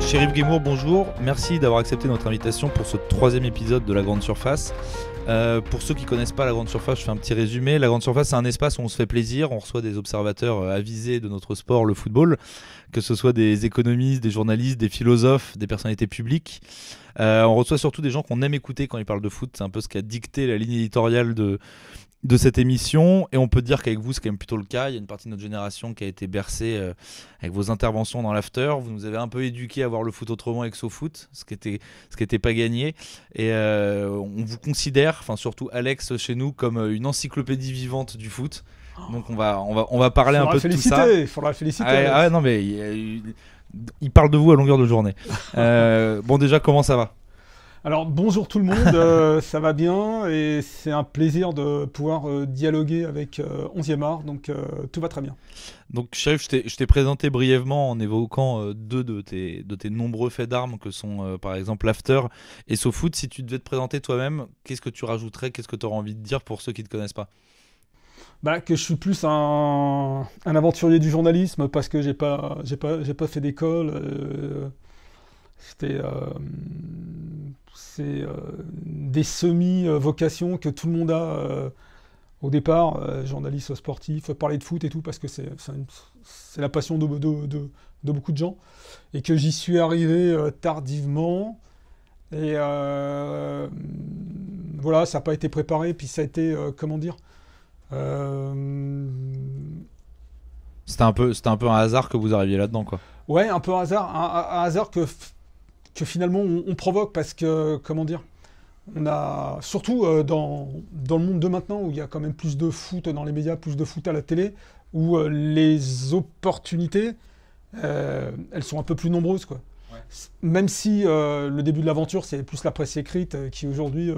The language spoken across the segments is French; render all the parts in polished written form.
Chérif Guémour, bonjour. Merci d'avoir accepté notre invitation pour ce 3e épisode de La Grande Surface. Pour ceux qui ne connaissent pas La Grande Surface, je fais un petit résumé. La Grande Surface, c'est un espace où on se fait plaisir. On reçoit des observateurs avisés de notre sport, le football, que ce soit des économistes, des journalistes, des philosophes, des personnalités publiques. On reçoit surtout des gens qu'on aime écouter quand ils parlent de foot. C'est un peu ce qui a dicté la ligne éditoriale de cette émission, et on peut dire qu'avec vous c'est quand même plutôt le cas. Il y a une partie de notre génération qui a été bercée avec vos interventions dans l'after. Vous nous avez un peu éduqués à voir le foot autrement avec SoFoot, ce qui était pas gagné, et on vous considère, enfin surtout Alex chez nous, comme une encyclopédie vivante du foot. Donc on va parler un peu de tout ça. Il faudra le féliciter. Non mais il parle de vous à longueur de journée. Bon, déjà, comment ça va ? Alors bonjour tout le monde, ça va bien et c'est un plaisir de pouvoir dialoguer avec 11e art, donc tout va très bien. Donc Chérif, je t'ai présenté brièvement en évoquant deux de tes nombreux faits d'armes que sont par exemple l'after et SoFoot. Si tu devais te présenter toi-même, qu'est-ce que tu rajouterais, qu'est-ce que tu aurais envie de dire pour ceux qui ne te connaissent pas ? Que je suis plus un aventurier du journalisme parce que j'ai pas fait d'école. C'est des semi-vocations que tout le monde a au départ, journaliste sportif, parler de foot et tout, parce que c'est la passion de beaucoup de gens, et que j'y suis arrivé tardivement, et voilà, ça n'a pas été préparé, puis ça a été, comment dire, c'était un peu un hasard que vous arriviez là-dedans, quoi. Ouais, un peu un hasard que finalement on provoque, parce que, comment dire, on a, surtout dans le monde de maintenant, où il y a quand même plus de foot dans les médias, plus de foot à la télé, où les opportunités, elles sont un peu plus nombreuses, quoi. Ouais. Même si le début de l'aventure, c'est plus la presse écrite qui aujourd'hui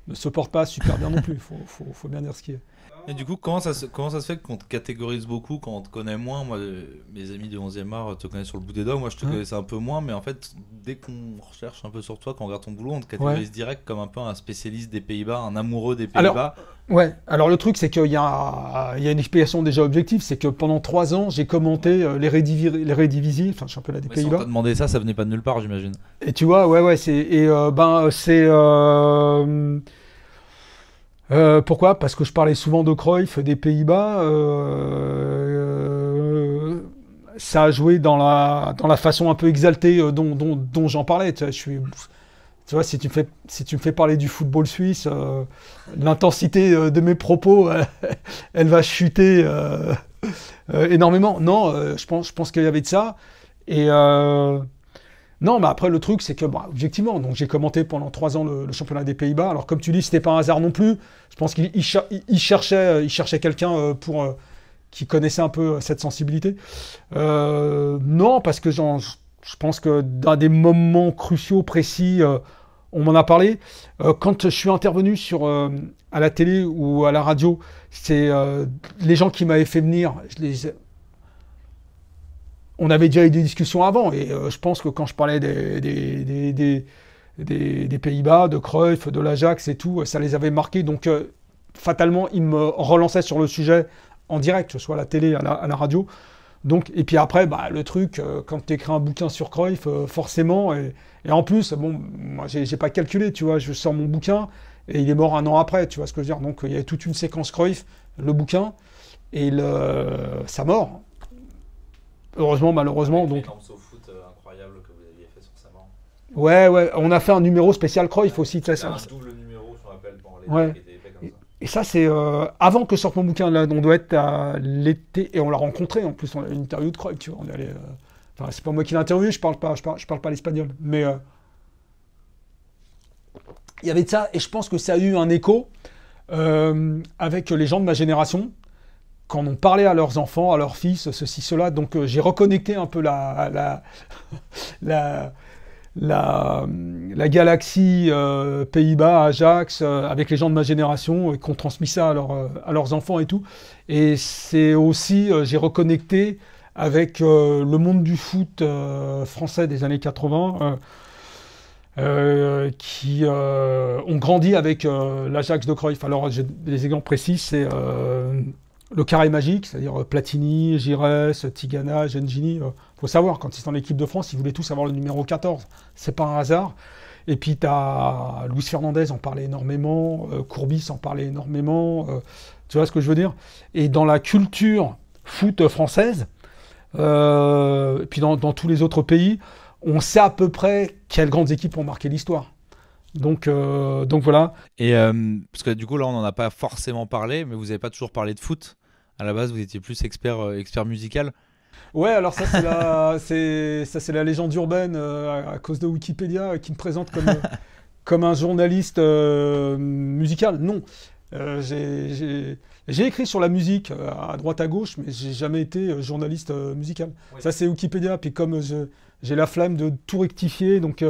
ne se porte pas super bien non plus, faut bien dire ce qui est. Et du coup, comment ça se fait qu'on te catégorise beaucoup quand on te connaît moins ? Moi, mes amis de 11e art te connaissent sur le bout des doigts. Moi, je te connaissais un peu moins. Mais en fait, dès qu'on recherche un peu sur toi, quand on regarde ton boulot, on te catégorise direct comme un peu un spécialiste des Pays-Bas, un amoureux des Pays-Bas. Alors le truc, c'est qu'il y a une explication déjà objective. C'est que pendant 3 ans, j'ai commenté les Eredivisie, enfin, championnat des Pays-Bas. Si on t'a demandé ça venait pas de nulle part, j'imagine. Et tu vois, pourquoi ? Parce que je parlais souvent de Cruyff, des Pays-Bas. Ça a joué dans la façon un peu exaltée dont j'en parlais. Tu vois, si tu me fais parler du football suisse, l'intensité de mes propos, elle va chuter énormément. Non, je pense qu'il y avait de ça. Et non, mais après, le truc, c'est que, objectivement, donc j'ai commenté pendant 3 ans le championnat des Pays-Bas. Alors, comme tu dis, c'était pas un hasard non plus. Je pense qu'il cherchait quelqu'un qui connaissait un peu cette sensibilité. Non, parce que je pense que dans des moments cruciaux, précis, on m'en a parlé. Quand je suis intervenu à la télé ou à la radio, c'est les gens qui m'avaient fait venir, on avait déjà eu des discussions avant, et je pense que quand je parlais des Pays-Bas, de Cruyff, de l'Ajax et tout, ça les avait marqués. Donc, fatalement, ils me relançaient sur le sujet en direct, que ce soit à la télé, à la radio. Donc, et puis après, le truc, quand tu écris un bouquin sur Cruyff, forcément, et en plus, bon, moi, j'ai pas calculé, tu vois, je sors mon bouquin, et il est mort 1 an après, tu vois ce que je veux dire. Donc, il y avait toute une séquence Cruyff, le bouquin, et sa mort. Heureusement, malheureusement. Donc, SoFoot incroyable que vous aviez fait sur sa mort. Ouais, on a fait un numéro spécial Cruyff aussi. C'est un double numéro, je me rappelle, pendant l'été, qui était fait comme ça. Et ça, c'est avant que sorte mon bouquin. Là, on doit être à l'été, et on l'a rencontré. En plus, on a eu une interview de Cruyff, tu vois. On est allé. Enfin, c'est pas moi qui l'ai interviewé, je parle pas l'espagnol, mais il y avait de ça, et je pense que ça a eu un écho avec les gens de ma génération, quand on parlait à leurs enfants, à leurs fils, ceci, cela. Donc j'ai reconnecté un peu la galaxie Pays-Bas, Ajax, avec les gens de ma génération, et qu'on transmis ça à leurs enfants et tout. Et c'est aussi, j'ai reconnecté avec le monde du foot français des années 80, qui ont grandi avec l'Ajax de Cruyff. Alors j'ai des exemples précis, c'est le carré magique, c'est-à-dire Platini, Giresse, Tigana, Gengini. Faut savoir, quand ils sont en équipe de France, ils voulaient tous avoir le numéro 14. C'est pas un hasard. Et puis tu as Luis Fernandez en parlait énormément, Courbis en parlait énormément. Tu vois ce que je veux dire? Et dans la culture foot française, et puis dans tous les autres pays, on sait à peu près quelles grandes équipes ont marqué l'histoire. Donc voilà. Et parce que du coup, là, on n'en a pas forcément parlé, mais vous n'avez pas toujours parlé de foot. À la base, vous étiez plus expert musical. Ouais, alors ça c'est la légende urbaine à cause de Wikipédia qui me présente comme un journaliste musical. Non, j'ai écrit sur la musique à droite à gauche, mais j'ai jamais été journaliste musical. Oui. Ça c'est Wikipédia. Puis comme j'ai la flamme de tout rectifier, donc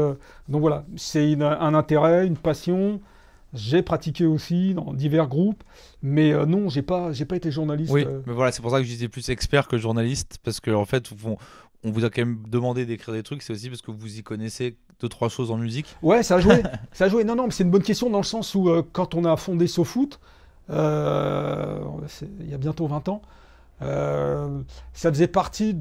voilà, c'est un intérêt, une passion. J'ai pratiqué aussi dans divers groupes, mais non, j'ai pas été journaliste. Oui, mais voilà, c'est pour ça que je disais plus expert que journaliste, parce qu'en fait, on vous a quand même demandé d'écrire des trucs, c'est aussi parce que vous y connaissez 2-3 choses en musique. Ouais, ça a joué. Ça a joué. Non, mais c'est une bonne question dans le sens où quand on a fondé SoFoot, il y a bientôt 20 ans, ça faisait partie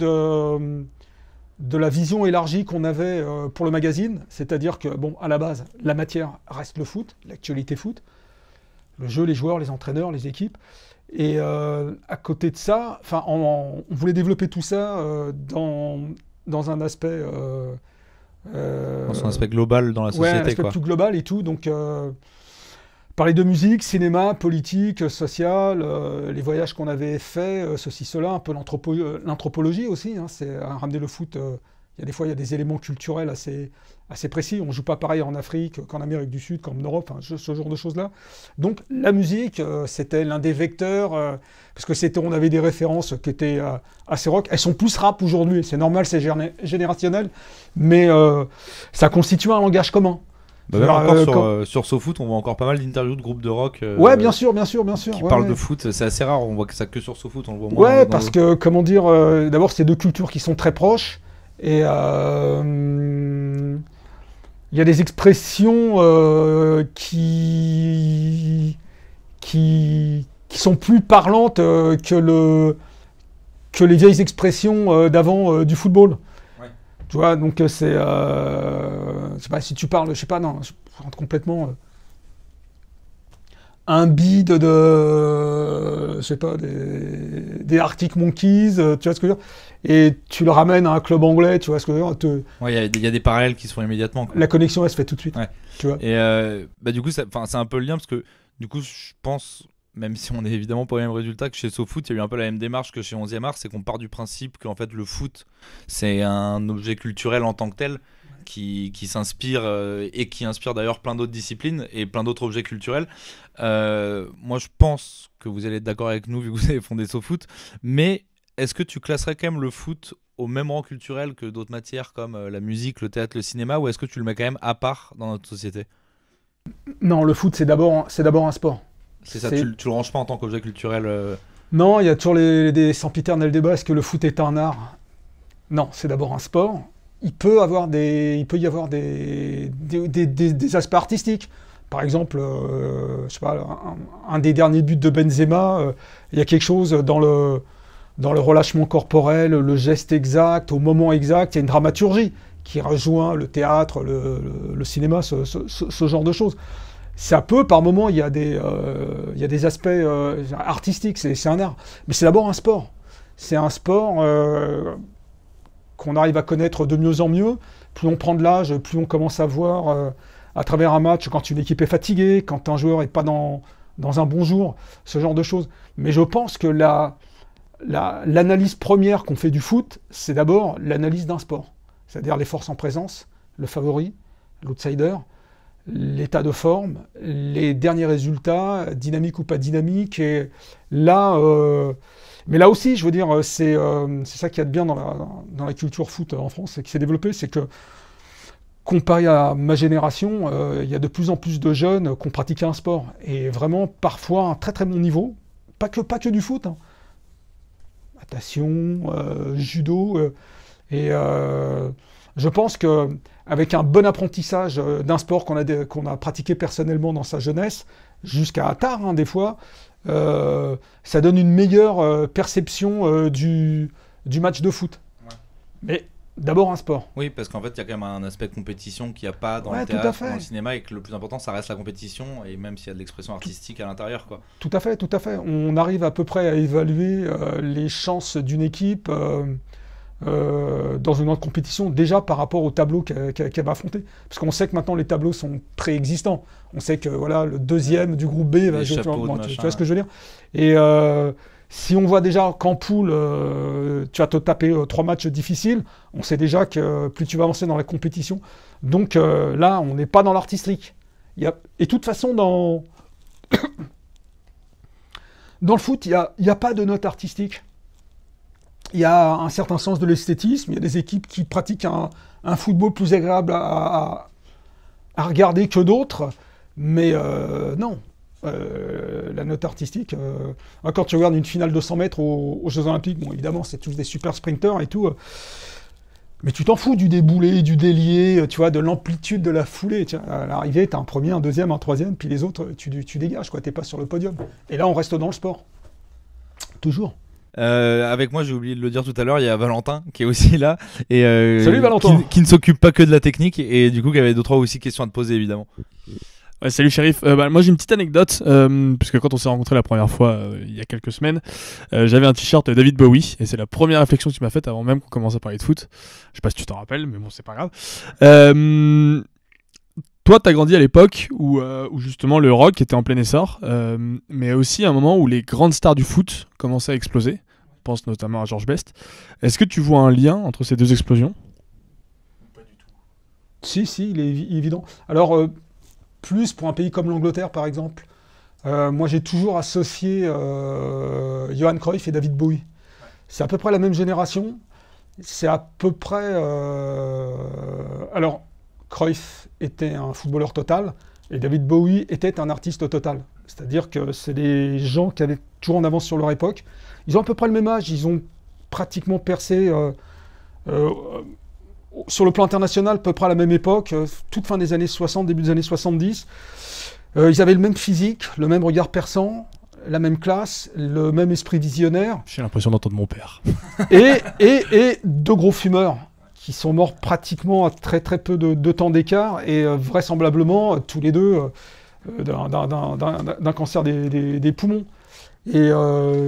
de la vision élargie qu'on avait pour le magazine, c'est-à-dire que, bon, à la base, la matière reste le foot, l'actualité foot, le jeu, les joueurs, les entraîneurs, les équipes, et à côté de ça, on voulait développer tout ça dans un aspect... dans son aspect global dans la société, un aspect plus global et tout, donc... parler de musique, cinéma, politique, social, les voyages qu'on avait faits, ceci, cela, un peu l'anthropologie aussi, hein, c'est à ramener le foot. Il y a des éléments culturels assez précis. On ne joue pas pareil en Afrique qu'en Amérique du Sud, qu'en Europe, ce genre de choses-là. Donc la musique, c'était l'un des vecteurs, parce que on avait des références qui étaient assez rock. Elles sont plus rap aujourd'hui, c'est normal, c'est générationnel, mais ça constitue un langage commun. Même encore sur SoFoot, on voit encore pas mal d'interviews de groupes de rock. Ouais, bien sûr. Qui parlent de foot. C'est assez rare, on voit que ça que sur SoFoot, on le voit moins. Ouais, parce que, comment dire, d'abord, c'est deux cultures qui sont très proches. Et il y a des expressions qui sont plus parlantes que les vieilles expressions d'avant du football. Tu vois, donc je sais pas si tu parles, je sais pas, non, je rentre complètement un bide je sais pas, des Arctic Monkeys, tu vois ce que je veux dire, et tu le ramènes à un club anglais, tu vois ce que je veux dire. Ouais, il y a des parallèles qui se font immédiatement, quoi. La connexion, elle se fait tout de suite. Ouais. Tu vois. Et du coup, c'est un peu le lien, parce que du coup, je pense... Même si on n'est évidemment pas au même résultat que chez SoFoot, il y a eu un peu la même démarche que chez 11e art, c'est qu'on part du principe qu'en fait le foot, c'est un objet culturel en tant que tel qui s'inspire et qui inspire d'ailleurs plein d'autres disciplines et plein d'autres objets culturels. Moi, je pense que vous allez être d'accord avec nous vu que vous avez fondé SoFoot, mais est-ce que tu classerais quand même le foot au même rang culturel que d'autres matières comme la musique, le théâtre, le cinéma, ou est-ce que tu le mets quand même à part dans notre société? Non, le foot, c'est d'abord un sport. C'est ça, tu le ranges pas en tant qu'objet culturel Non, il y a toujours des sempiternels débats. Est-ce que le foot est un art? Non, c'est d'abord un sport. Il peut y avoir des aspects artistiques. Par exemple, je sais pas, un des derniers buts de Benzema, il y a quelque chose dans le relâchement corporel, le geste exact, au moment exact, il y a une dramaturgie qui rejoint le théâtre, le cinéma, ce genre de choses. Ça peut, par moments, il y a des aspects artistiques, c'est un art. Mais c'est d'abord un sport. C'est un sport qu'on arrive à connaître de mieux en mieux. Plus on prend de l'âge, plus on commence à voir à travers un match, quand une équipe est fatiguée, quand un joueur n'est pas dans un bon jour, ce genre de choses. Mais je pense que l'analyse première qu'on fait du foot, c'est d'abord l'analyse d'un sport. C'est-à-dire les forces en présence, le favori, l'outsider, l'état de forme, les derniers résultats, dynamique ou pas dynamique, et là, mais là aussi, je veux dire, c'est ça qu'il y a de bien dans la culture foot en France, et qui s'est développé, c'est que comparé à ma génération, il y a de plus en plus de jeunes qui ont pratiqué un sport, et vraiment parfois un très très bon niveau, pas que du foot, hein. Natation, judo, et je pense que avec un bon apprentissage d'un sport qu'on a pratiqué personnellement dans sa jeunesse, jusqu'à tard, hein, des fois, ça donne une meilleure perception du match de foot. Ouais. Mais d'abord un sport. Oui, parce qu'en fait, il y a quand même un aspect compétition qu'il n'y a pas dans Ouais, le tout à théâtre, fait. dans le cinéma, et que le plus important, ça reste la compétition, et même s'il y a de l'expression artistique à l'intérieur, quoi. Tout à fait, tout à fait. On arrive à peu près à évaluer les chances d'une équipe dans une autre compétition déjà par rapport au tableau qu'elle va affronter. Parce qu'on sait que maintenant les tableaux sont préexistants. On sait que voilà, le deuxième du groupe B va jouer. Tu vois ce que je veux dire? Et si on voit déjà qu'en poule, tu vas te taper 3 matchs difficiles, on sait déjà que plus tu vas avancer dans la compétition. Donc là, on n'est pas dans l'artistique. Et de toute façon, dans le foot, il n'y a pas de note artistique. Il y a un certain sens de l'esthétisme. Il y a des équipes qui pratiquent un football plus agréable à regarder que d'autres. Mais non. La note artistique, quand tu regardes une finale de 100 mètres aux Jeux Olympiques, bon, évidemment, c'est tous des super sprinters et tout. Mais tu t'en fous du déboulé, du délié, tu vois, de l'amplitude de la foulée. Tiens, à l'arrivée, tu as un premier, un deuxième, un troisième, puis les autres, tu dégages, quoi. Tu n'es pas sur le podium. Et là, on reste dans le sport. Toujours. Avec moi, j'ai oublié de le dire tout à l'heure, il y a Valentin qui est aussi là. Et, Salut Valentin. Qui ne s'occupe pas que de la technique, et du coup, qui avait 2-3 aussi questions à te poser, évidemment. Ouais, salut Shérif. Moi j'ai une petite anecdote, puisque quand on s'est rencontrés la première fois il y a quelques semaines, j'avais un t-shirt David Bowie, et c'est la première réflexion que tu m'as faite avant même qu'on commence à parler de foot. Je sais pas si tu t'en rappelles, mais bon, c'est pas grave. Toi, t'as grandi à l'époque où justement le rock était en plein essor, mais aussi à un moment où les grandes stars du foot commençaient à exploser. Je pense notamment à George Best. Est-ce que tu vois un lien entre ces deux explosions? Pas du tout. Si, il est évident. Alors, plus pour un pays comme l'Angleterre, par exemple. Moi, j'ai toujours associé Johan Cruyff et David Bowie. C'est à peu près la même génération. C'est à peu près... Alors, Cruyff était un footballeur total et David Bowie était un artiste total. C'est-à-dire que c'est des gens qui avaient toujours en avance sur leur époque. Ils ont à peu près le même âge. Ils ont pratiquement percé... sur le plan international, à peu près à la même époque, toute fin des années 60, début des années 70. Ils avaient le même physique, le même regard perçant, la même classe, le même esprit visionnaire. J'ai l'impression d'entendre mon père. Et deux gros fumeurs qui sont morts pratiquement à très très peu de temps d'écart et vraisemblablement tous les deux d'un cancer des poumons. Et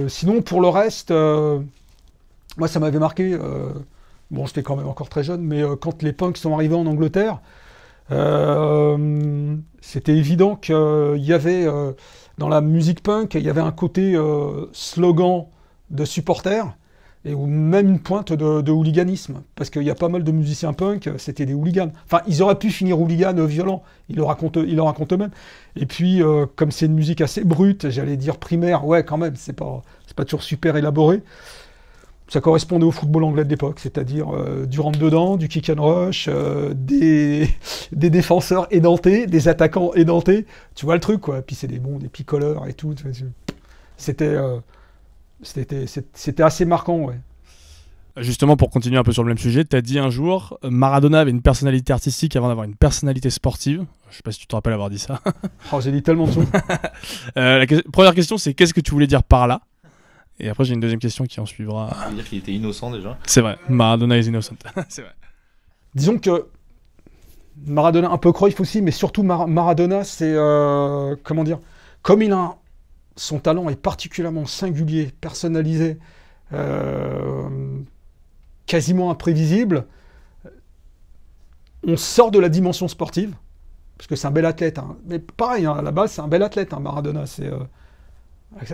sinon, pour le reste, moi ça m'avait marqué... Bon, j'étais quand même encore très jeune, mais quand les punks sont arrivés en Angleterre, c'était évident qu'il y avait, dans la musique punk, il y avait un côté slogan de supporters, et ou même une pointe de hooliganisme, parce qu'il y a pas mal de musiciens punk, c'était des hooligans. Enfin, ils auraient pu finir hooligans violents, ils le racontent eux-mêmes. Et puis, comme c'est une musique assez brute, j'allais dire primaire, ouais, quand même, c'est pas toujours super élaboré. Ça correspondait au football anglais de l'époque, c'est-à-dire du rentre-dedans, du kick and rush, des défenseurs édentés, des attaquants édentés. Tu vois le truc, quoi. Puis c'est des picoleurs et tout. C'était assez marquant, ouais. Justement, pour continuer un peu sur le même sujet, tu as dit un jour, Maradona avait une personnalité artistique avant d'avoir une personnalité sportive. Je sais pas si tu te rappelles avoir dit ça. Oh, j'ai dit tellement de choses. Première question, c'est qu'est-ce que tu voulais dire par là? Et après, j'ai une deuxième question qui en suivra. Ça veut dire qu'il était innocent déjà. C'est vrai, Maradona is innocent. C'est vrai. Disons que Maradona, un peu Cruyff aussi, mais surtout Maradona, c'est... comment dire? Comme son talent est particulièrement singulier, personnalisé, quasiment imprévisible, on sort de la dimension sportive, parce que c'est un bel athlète. Hein. Mais pareil, hein, à la base, c'est un bel athlète, hein, Maradona, c'est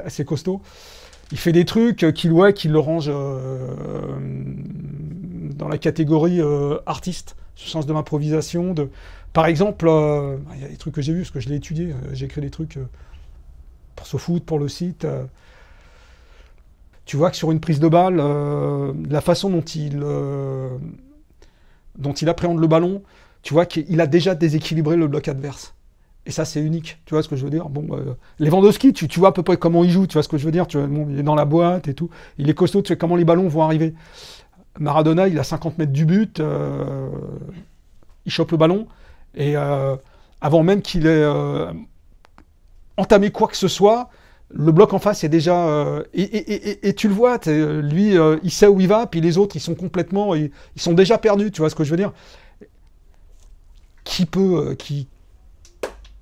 assez costaud. Il fait des trucs qui le rangent dans la catégorie artiste, ce sens de l'improvisation. Par exemple, il y a des trucs que j'ai vus, parce que je l'ai étudié, j'ai écrit des trucs pour SoFoot, pour le site. Tu vois que sur une prise de balle, la façon dont il appréhende le ballon, tu vois qu'il a déjà déséquilibré le bloc adverse. Et ça, c'est unique. Tu vois ce que je veux dire? Bon, Lewandowski, tu vois à peu près comment il joue. Tu vois ce que je veux dire? Il est dans la boîte et tout. Il est costaud. Tu sais comment les ballons vont arriver. Maradona, il a 50 mètres du but. Il chope le ballon. Et avant même qu'il ait entamé quoi que ce soit, le bloc en face est déjà... et tu le vois, lui, il sait où il va, puis les autres, ils sont complètement... Ils sont déjà perdus, tu vois ce que je veux dire?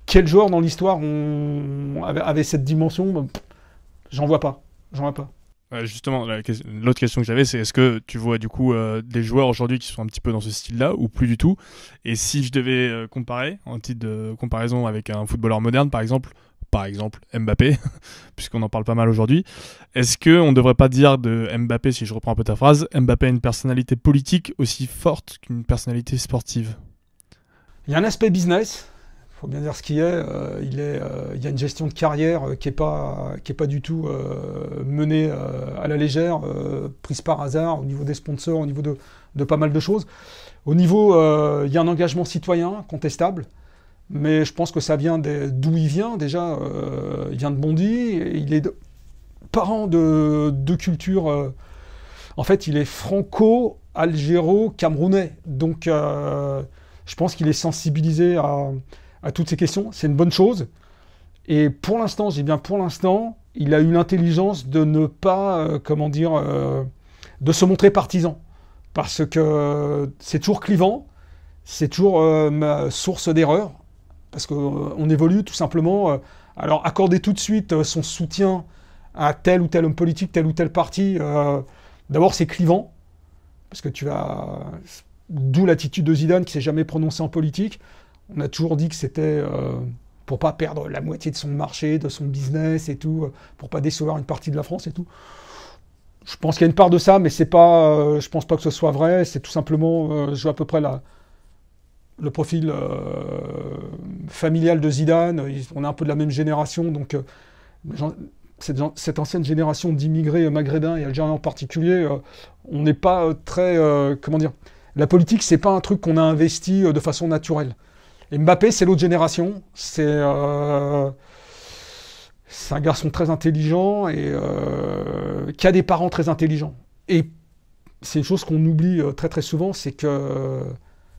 Quel joueur dans l'histoire avait cette dimension? J'en vois pas. J'en vois pas. Justement, l'autre question que j'avais, c'est est-ce que tu vois du coup des joueurs aujourd'hui qui sont un petit peu dans ce style-là ou plus du tout? Et si je devais comparer, en titre de comparaison avec un footballeur moderne, par exemple Mbappé, puisqu'on en parle pas mal aujourd'hui, est-ce qu'on ne devrait pas dire de Mbappé, si je reprends un peu ta phrase, Mbappé a une personnalité politique aussi forte qu'une personnalité sportive? Il y a un aspect business. Faut bien dire ce qu'il est. Il y a une gestion de carrière qui est pas du tout menée à la légère, prise par hasard au niveau des sponsors, au niveau de pas mal de choses. Au niveau, il y a un engagement citoyen contestable, mais je pense que ça vient d'où il vient déjà. Il vient de Bondy, il est parent de deux cultures. En fait, il est franco-algéro-camerounais, donc je pense qu'il est sensibilisé à toutes ces questions. C'est une bonne chose. Et pour l'instant, j'ai bien pour l'instant, il a eu l'intelligence de ne pas, de se montrer partisan. Parce que c'est toujours clivant, c'est toujours source d'erreur. Parce qu'on évolue tout simplement. Alors, accorder tout de suite son soutien à tel ou tel homme politique, tel ou tel parti, d'abord, c'est clivant. Parce que d'où l'attitude de Zidane qui ne s'est jamais prononcé en politique. On a toujours dit que c'était pour pas perdre la moitié de son marché, de son business et tout, pour pas décevoir une partie de la France et tout. Je pense qu'il y a une part de ça, mais c'est pas, je pense pas que ce soit vrai. C'est tout simplement, je vois à peu près le profil familial de Zidane. On est un peu de la même génération, donc cette ancienne génération d'immigrés maghrébins et algériens en particulier, on n'est pas très, comment dire. La politique, c'est pas un truc qu'on a investi de façon naturelle. Et Mbappé, c'est l'autre génération. C'est un garçon très intelligent et qui a des parents très intelligents. Et c'est une chose qu'on oublie très très souvent, c'est que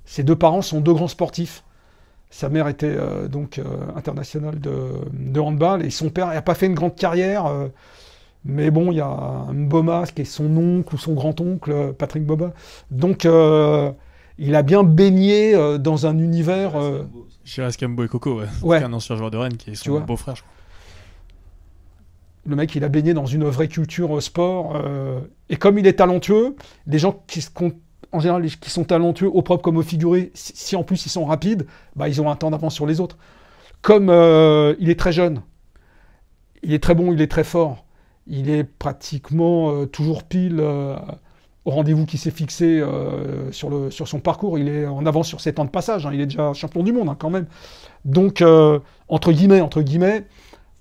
ses deux parents sont deux grands sportifs. Sa mère était internationale de handball et son père n'a pas fait une grande carrière. Mais bon, il y a Mboma qui est son oncle ou son grand-oncle, Patrick Mboma. Donc il a bien baigné dans un univers... Shiraz Kambo et Coco, ouais. C'est un ancien joueur de Rennes qui est son beau-frère, je crois. Le mec, il a baigné dans une vraie culture sport. Et comme il est talentueux, les gens en général, qui sont talentueux, au propre comme au figuré, si en plus ils sont rapides, bah, ils ont un temps d'avance sur les autres. Comme il est très jeune, il est très bon, il est très fort, il est pratiquement toujours pile... au rendez-vous qui s'est fixé sur son parcours, il est en avance sur ses temps de passage, hein, il est déjà champion du monde hein, quand même. Donc, entre guillemets,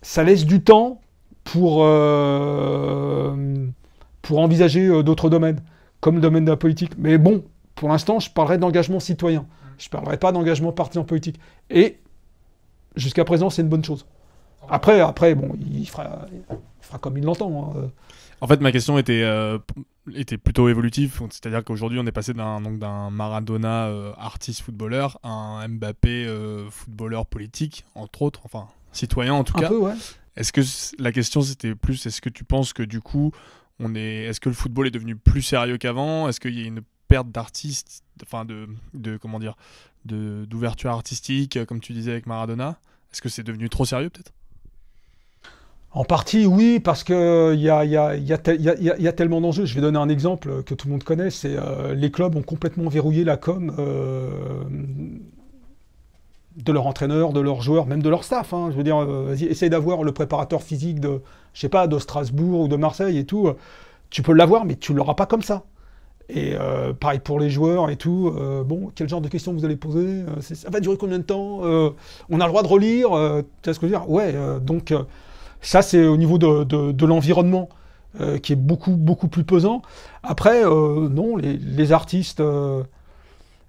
ça laisse du temps pour envisager d'autres domaines, comme le domaine de la politique. Mais bon, pour l'instant, je parlerai d'engagement citoyen. Je ne parlerai pas d'engagement partisan politique. Et jusqu'à présent, c'est une bonne chose. Après bon, il fera comme il l'entend. Hein. En fait, ma question était plutôt évolutive, c'est-à-dire qu'aujourd'hui, on est passé d'un Maradona artiste footballeur à un Mbappé footballeur politique, entre autres, enfin citoyen en tout cas. Un peu, ouais. Est-ce que la question c'était plus, est-ce que tu penses que du coup, est-ce que le football est devenu plus sérieux qu'avant? Est-ce qu'il y a une perte d'artistes, enfin d'ouverture artistique, comme tu disais avec Maradona? Est-ce que c'est devenu trop sérieux peut-être? En partie, oui, parce qu'il y a tellement d'enjeux. Je vais donner un exemple que tout le monde connaît, c'est les clubs ont complètement verrouillé la com de leur entraîneur, de leurs joueurs, même de leur staff. Hein. Je veux dire, vas-y, essaye d'avoir le préparateur physique de Strasbourg ou de Marseille et tout. Tu peux l'avoir, mais tu ne l'auras pas comme ça. Et pareil pour les joueurs et tout. Bon, quel genre de questions vous allez poser? Ça va durer combien de temps? On a le droit de relire? Tu vois ce que je veux dire? Ouais, donc... ça, c'est au niveau de l'environnement qui est beaucoup, beaucoup plus pesant. Après, non, les artistes,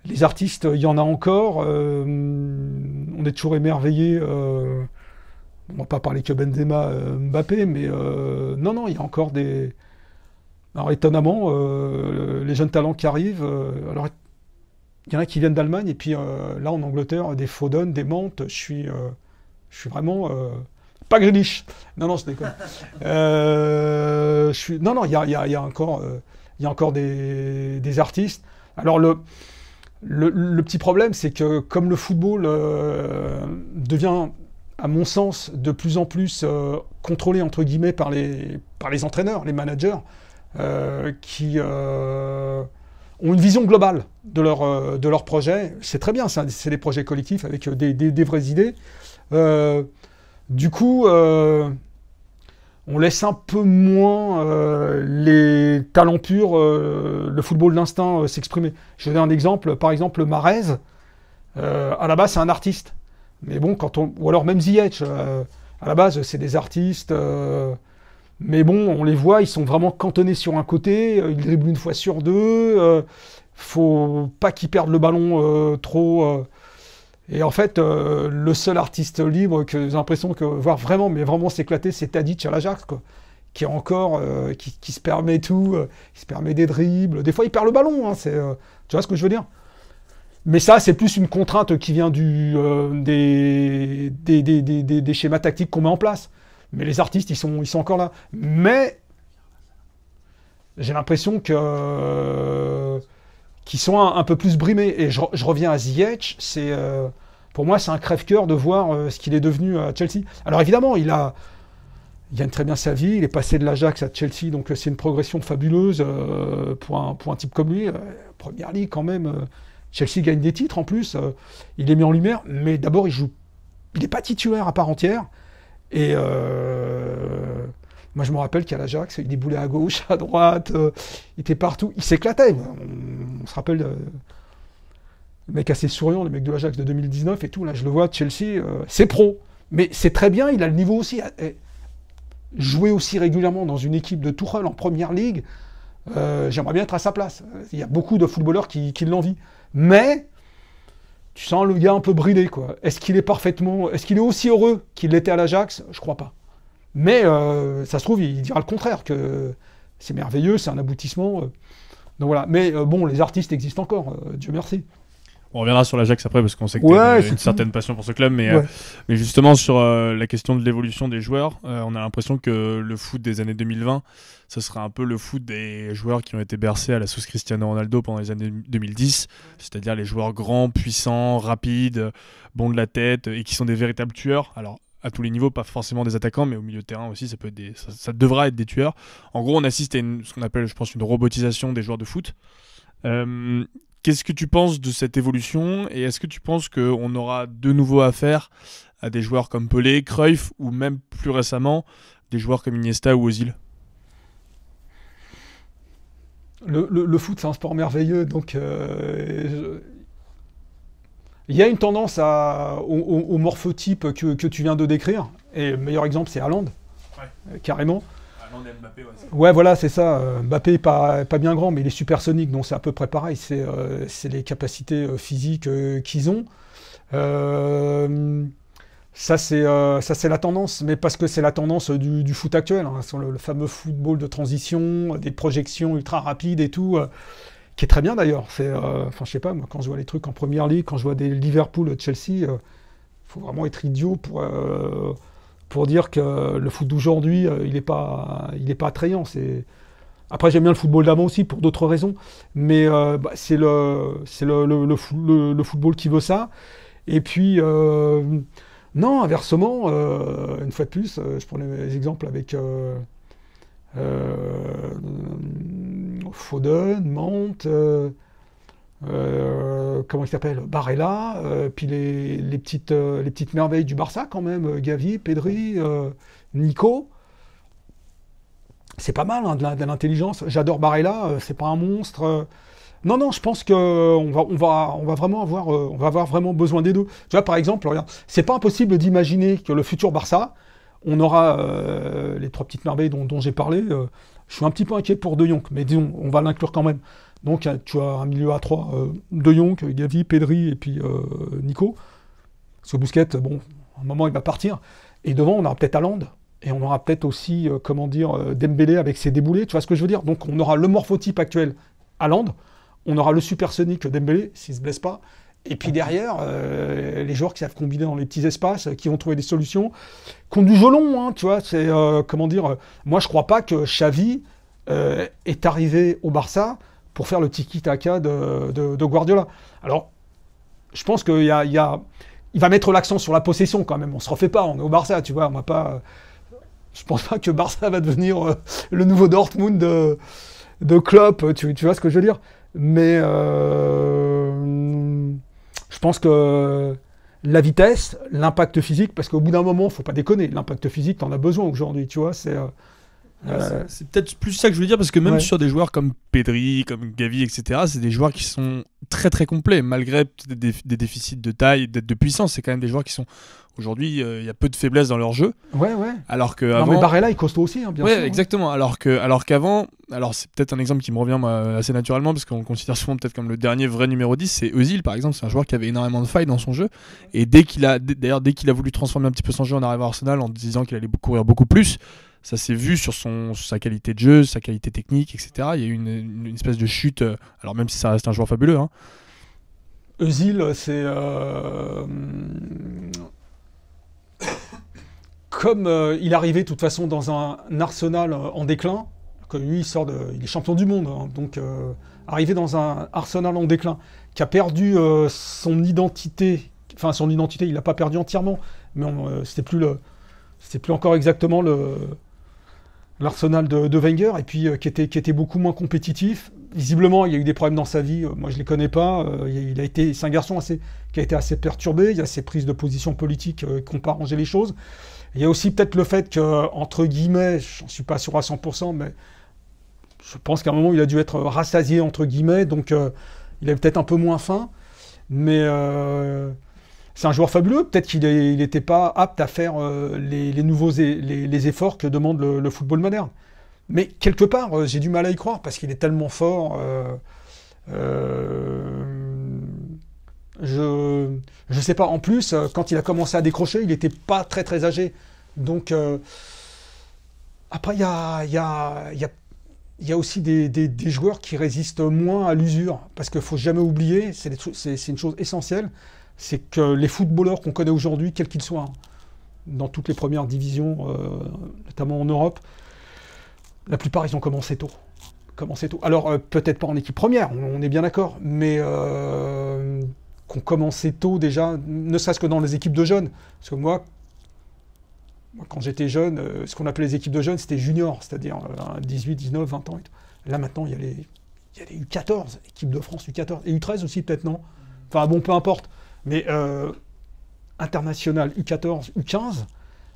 il y en a encore. On est toujours émerveillé. On va pas parler que Benzema, Mbappé, mais non, il y a encore des... Alors, étonnamment, les jeunes talents qui arrivent... alors, il y en a qui viennent d'Allemagne, et puis là, en Angleterre, des Foden, des Mantes. Je suis vraiment... Pas Grealish. Non, je déconne. Non, il y a encore des artistes. Alors, le petit problème, c'est que comme le football devient, à mon sens, de plus en plus contrôlé, entre guillemets, par les entraîneurs, les managers, qui ont une vision globale de leur projet. C'est très bien, c'est des projets collectifs avec des vraies idées. Du coup, on laisse un peu moins les talents purs, le football d'instinct s'exprimer. Je vais donner un exemple. Par exemple, Mahrez, à la base, c'est un artiste. Mais bon, ou alors même Ziyech, à la base, c'est des artistes. Mais bon, on les voit, ils sont vraiment cantonnés sur un côté. Ils dribblent une fois sur deux. Faut pas qu'ils perdent le ballon trop. Et en fait, le seul artiste libre que j'ai l'impression que voir vraiment s'éclater, c'est Tadic à l'Ajax, quoi. Qui est encore, qui se permet tout, il se permet des dribbles. Des fois, il perd le ballon. Hein, tu vois ce que je veux dire? Mais ça, c'est plus une contrainte qui vient des schémas tactiques qu'on met en place. Mais les artistes, ils sont encore là. Mais j'ai l'impression qu'ils sont un peu plus brimés. Et je reviens à Ziyech, pour moi, c'est un crève-cœur de voir ce qu'il est devenu à Chelsea. Alors évidemment, il gagne très bien sa vie, il est passé de l'Ajax à Chelsea, donc c'est une progression fabuleuse pour un type comme lui. Première Ligue quand même, Chelsea gagne des titres en plus, il est mis en lumière, mais d'abord il n'est pas titulaire à part entière. Et moi je me rappelle qu'à l'Ajax, il déboulait à gauche, à droite, il était partout, il s'éclatait. On se rappelle le mec assez souriant, le mec de l'Ajax de 2019 et tout, là je le vois, Chelsea, c'est pro. Mais c'est très bien, il a le niveau aussi. Jouer aussi régulièrement dans une équipe de Tuchel en première ligue, j'aimerais bien être à sa place. Il y a beaucoup de footballeurs qui l'envient. Mais tu sens le gars un peu bridé, quoi. Est-ce qu'il est aussi heureux qu'il l'était à l'Ajax? Je crois pas. Mais ça se trouve, il dira le contraire, que c'est merveilleux, c'est un aboutissement. Donc voilà. Mais bon, les artistes existent encore, Dieu merci. On reviendra sur l'Ajax après parce qu'on sait que tu as une certaine passion pour ce club, mais justement sur la question de l'évolution des joueurs, on a l'impression que le foot des années 2020, ce serait un peu le foot des joueurs qui ont été bercés à la sauce Cristiano Ronaldo pendant les années 2010, c'est-à-dire les joueurs grands, puissants, rapides, bons de la tête et qui sont des véritables tueurs. Alors à tous les niveaux, pas forcément des attaquants, mais au milieu de terrain aussi, ça devra être des tueurs. En gros, on assiste à ce qu'on appelle, je pense, une robotisation des joueurs de foot. Qu'est-ce que tu penses de cette évolution et est-ce que tu penses qu'on aura de nouveau affaire à des joueurs comme Pelé, Cruyff ou même plus récemment des joueurs comme Iniesta ou Ozil? Le foot, c'est un sport merveilleux, donc il y a une tendance au morphotype que tu viens de décrire, et le meilleur exemple, c'est Haaland, carrément. Mbappé, ouais, voilà, c'est ça. Mbappé n'est pas bien grand, mais il est supersonique, donc c'est à peu près pareil. C'est les capacités physiques qu'ils ont. Ça, c'est la tendance, mais parce que c'est la tendance du foot actuel, hein, sur le fameux football de transition, des projections ultra rapides et tout, qui est très bien d'ailleurs. Enfin, je sais pas, moi, quand je vois les trucs en première ligue, quand je vois des Liverpool, Chelsea, faut vraiment être idiot pour dire que le foot d'aujourd'hui, il n'est pas attrayant. Après, j'aime bien le football d'avant aussi, pour d'autres raisons, mais c'est le football qui veut ça. Et puis, non, inversement, une fois de plus, je prends les exemples avec Foden, Mount, comment il s'appelle, Barella, puis les petites merveilles du Barça quand même, Gavi, Pedri, Nico. C'est pas mal, hein, de l'intelligence. J'adore Barella, c'est pas un monstre. Non, je pense qu'on va vraiment avoir vraiment besoin des deux. Tu vois, par exemple, regarde, c'est pas impossible d'imaginer que le futur Barça, on aura les trois petites merveilles dont j'ai parlé. Je suis un petit peu inquiet pour De Jong, mais disons, on va l'inclure quand même. Donc tu as un milieu à 3, De Jong, Gavi, Pedri et puis Nico. Parce que Busquets, bon, à un moment il va partir. Et devant on aura peut-être Haaland. Et on aura peut-être aussi, Dembélé avec ses déboulés. Tu vois ce que je veux dire? Donc on aura le morphotype actuel, Haaland. On aura le supersonique Dembélé, s'il ne se blesse pas. Et puis derrière, les joueurs qui savent combiner dans les petits espaces, qui vont trouver des solutions, qui ont du jeu long, hein, tu vois, c'est, comment dire, moi je crois pas que Xavi est arrivé au Barça pour faire le tiki-taka de Guardiola. Alors, je pense qu'il il va mettre l'accent sur la possession quand même, on se refait pas, on est au Barça, tu vois, on va pas... Je pense pas que Barça va devenir le nouveau Dortmund de Klopp, tu vois ce que je veux dire. Mais je pense que la vitesse, l'impact physique, parce qu'au bout d'un moment, faut pas déconner, l'impact physique, t'en as besoin aujourd'hui, tu vois, c'est peut-être plus ça que je veux dire, parce que même Ouais. sur des joueurs comme Pedri, comme Gavi, etc., c'est des joueurs qui sont très très complets, malgré peut-être des déficits de taille, de puissance. C'est quand même des joueurs qui sont... Aujourd'hui, il y a peu de faiblesse dans leur jeu, ouais. alors que Non, avant... mais Barella, il est costaud aussi, hein, bien Ouais, sûr. exactement. Alors qu'avant, alors c'est peut-être un exemple qui me revient moi, assez naturellement, parce qu'on le considère souvent peut-être comme le dernier vrai numéro 10, c'est Özil par exemple. C'est un joueur qui avait énormément de failles dans son jeu, et dès qu'il a voulu transformer un petit peu son jeu en arrivant à Arsenal en disant qu'il allait courir beaucoup plus, ça s'est vu sur sa qualité de jeu, sa qualité technique, etc. Il y a eu une espèce de chute, alors même si ça reste un joueur fabuleux, hein. Özil, c'est... Comme il arrivait de toute façon dans un Arsenal en déclin, que lui il est champion du monde, hein, donc arrivé dans un Arsenal en déclin, qui a perdu son identité, il l'a pas perdu entièrement, mais c'était plus encore exactement l'Arsenal de Wenger, et puis qui était beaucoup moins compétitif. Visiblement, il y a eu des problèmes dans sa vie, moi je les connais pas, c'est un garçon qui a été assez perturbé, il y a ses prises de position politiques qui n'ont pas arrangé les choses. Il y a aussi peut-être le fait que, entre guillemets, j'en suis pas sûr à 100%, mais je pense qu'à un moment il a dû être rassasié, entre guillemets, donc il avait peut-être un peu moins faim, mais c'est un joueur fabuleux, peut-être qu'il n'était pas apte à faire les efforts que demande le football moderne. Mais quelque part, j'ai du mal à y croire, parce qu'il est tellement fort. Je sais pas. En plus, quand il a commencé à décrocher, il n'était pas très très âgé. Donc après, il y a aussi des joueurs qui résistent moins à l'usure, parce qu'il faut jamais oublier, c'est une chose essentielle, c'est que les footballeurs qu'on connaît aujourd'hui, quels qu'ils soient, hein, dans toutes les premières divisions, notamment en Europe, la plupart ils ont commencé tôt. Alors peut-être pas en équipe première, on est bien d'accord, mais qu'on commençait tôt déjà, ne serait-ce que dans les équipes de jeunes. Parce que moi quand j'étais jeune, ce qu'on appelait les équipes de jeunes, c'était junior, c'est-à-dire 18, 19, 20 ans. Et tout. Là maintenant, il y a les U14, équipe de France U14, et U13 aussi peut-être, non? Enfin bon, peu importe. Mais international U14, U15,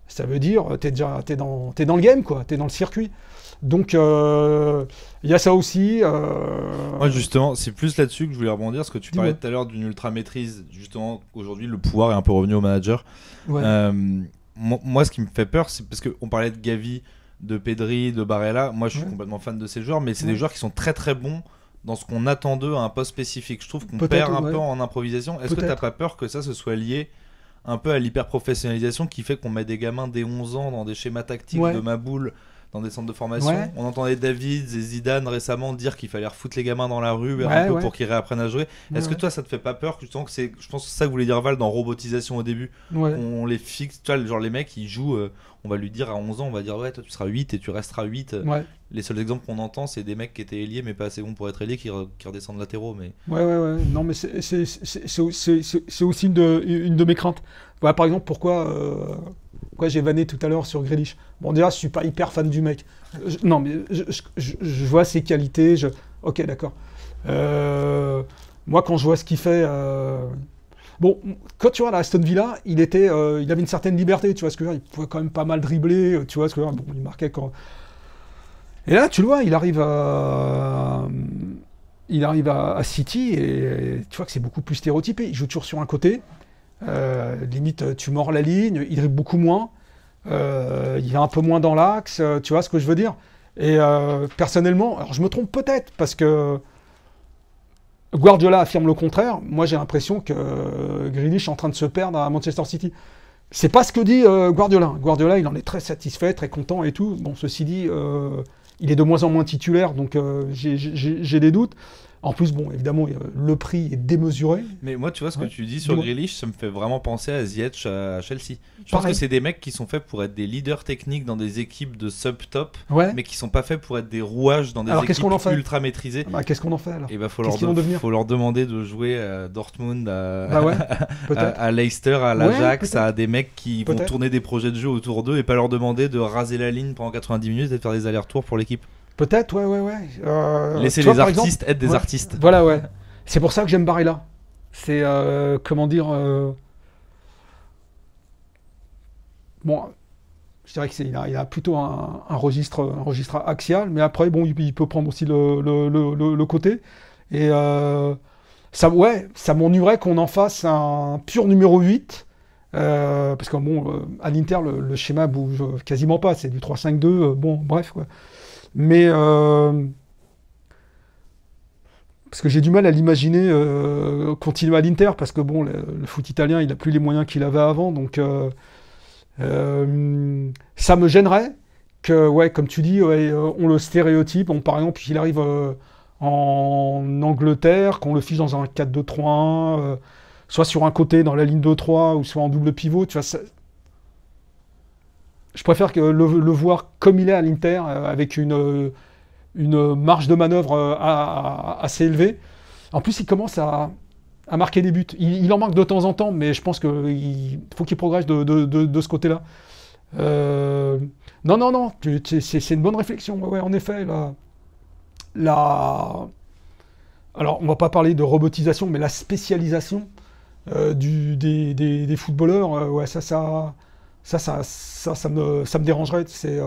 ça veut dire t'es dans le game, quoi, t'es dans le circuit. Donc il y a ça aussi. Moi justement, c'est plus là-dessus que je voulais rebondir, parce que tu parlais Dis-moi. tout à l'heure d'une ultra maîtrise. Justement, aujourd'hui, le pouvoir est un peu revenu au manager. Ouais. Moi, ce qui me fait peur, c'est parce qu'on parlait de Gavi, de Pedri, de Barella. Moi, je suis complètement fan de ces joueurs, mais c'est des joueurs qui sont très très bons dans ce qu'on attend d'eux à un poste spécifique. Je trouve qu'on perd un peu en improvisation. Est-ce que tu n'as pas peur que ça se soit lié un peu à l'hyper-professionnalisation qui fait qu'on met des gamins dès 11 ans dans des schémas tactiques de Maboule, dans des centres de formation? On entendait David et Zidane récemment dire qu'il fallait refoutre les gamins dans la rue un peu pour qu'ils réapprennent à jouer. Est-ce que toi, ça te fait pas peur que c'est, je pense que c'est ça que voulait dire Val dans robotisation au début, on les fixe, tu vois, genre les mecs ils jouent, on va lui dire à 11 ans, on va dire ouais toi tu seras 8 et tu resteras 8. Les seuls exemples qu'on entend, c'est des mecs qui étaient ailiers mais pas assez bons pour être ailiers qui redescendent latéraux. Mais non, mais c'est aussi une de mes craintes. Voilà, par exemple, pourquoi j'ai vanné tout à l'heure sur Grealish. Bon, déjà, je suis pas hyper fan du mec. Non, mais je vois ses qualités. Ok, d'accord. Moi, quand je vois ce qu'il fait... Bon, quand tu vois à Aston Villa, il avait une certaine liberté, tu vois ce que je veux dire. Il pouvait quand même pas mal dribbler, tu vois ce que je veux dire. Bon, il marquait quand... Et là, tu le vois, il arrive à City et tu vois que c'est beaucoup plus stéréotypé. Il joue toujours sur un côté. Limite, tu mords la ligne, il dribble beaucoup moins. Il est un peu moins dans l'axe, tu vois ce que je veux dire. Et personnellement, alors je me trompe peut-être, parce que Guardiola affirme le contraire. Moi, j'ai l'impression que Grealish est en train de se perdre à Manchester City. C'est pas ce que dit Guardiola. Guardiola, il en est très satisfait, très content et tout. Bon, ceci dit, il est de moins en moins titulaire, donc j'ai des doutes. En plus, bon, évidemment, le prix est démesuré. Mais moi, tu vois, ce que tu dis sur Dis-moi. Grealish, ça me fait vraiment penser à Ziyech à Chelsea. Je pense Pareil. que c'est des mecs qui sont faits pour être des leaders techniques dans des équipes de sub-top, Ouais. mais qui sont pas faits pour être des rouages dans des Alors, qu'est-ce équipes qu'on en fait ultra maîtrisées. Bah, qu'est-ce qu'on en fait alors? Et bah, Qu'est-ce qu'ils vont devenir? faut leur demander de jouer à Dortmund, Bah ouais, peut-être. à Leicester, à l'Ajax, peut-être. à des mecs qui vont Peut-être. tourner des projets de jeu autour d'eux et pas leur demander de raser la ligne pendant 90 minutes et de faire des allers-retours pour l'équipe. Peut-être, ouais. Laisser Tu vois, les par artistes exemple, être des ouais. artistes. Voilà, ouais. C'est pour ça que j'aime Barella. C'est, comment dire... Bon, je dirais qu'il a plutôt un registre axial, mais après, bon, il peut prendre aussi le côté. Et ça m'ennuierait qu'on en fasse un pur numéro 8. Parce que, bon, à l'Inter, le schéma bouge quasiment pas. C'est du 3-5-2. Bon, bref, quoi. Mais... parce que j'ai du mal à l'imaginer continuer à l'Inter, parce que bon, le foot italien, il n'a plus les moyens qu'il avait avant, donc ça me gênerait que, ouais, comme tu dis, ouais, on le stéréotype, par exemple, qu'il arrive en Angleterre, qu'on le fiche dans un 4-2-3-1, soit sur un côté dans la ligne 2-3, ou soit en double pivot, tu vois, je préfère que le voir comme il est à l'Inter, avec une marge de manœuvre assez élevée. En plus, il commence à marquer des buts. Il en marque de temps en temps, mais je pense qu'il faut qu'il progresse de ce côté-là. Non, c'est une bonne réflexion. Ouais, en effet, alors, on va pas parler de robotisation, mais la spécialisation des footballeurs, ouais, ça me dérangerait. C'est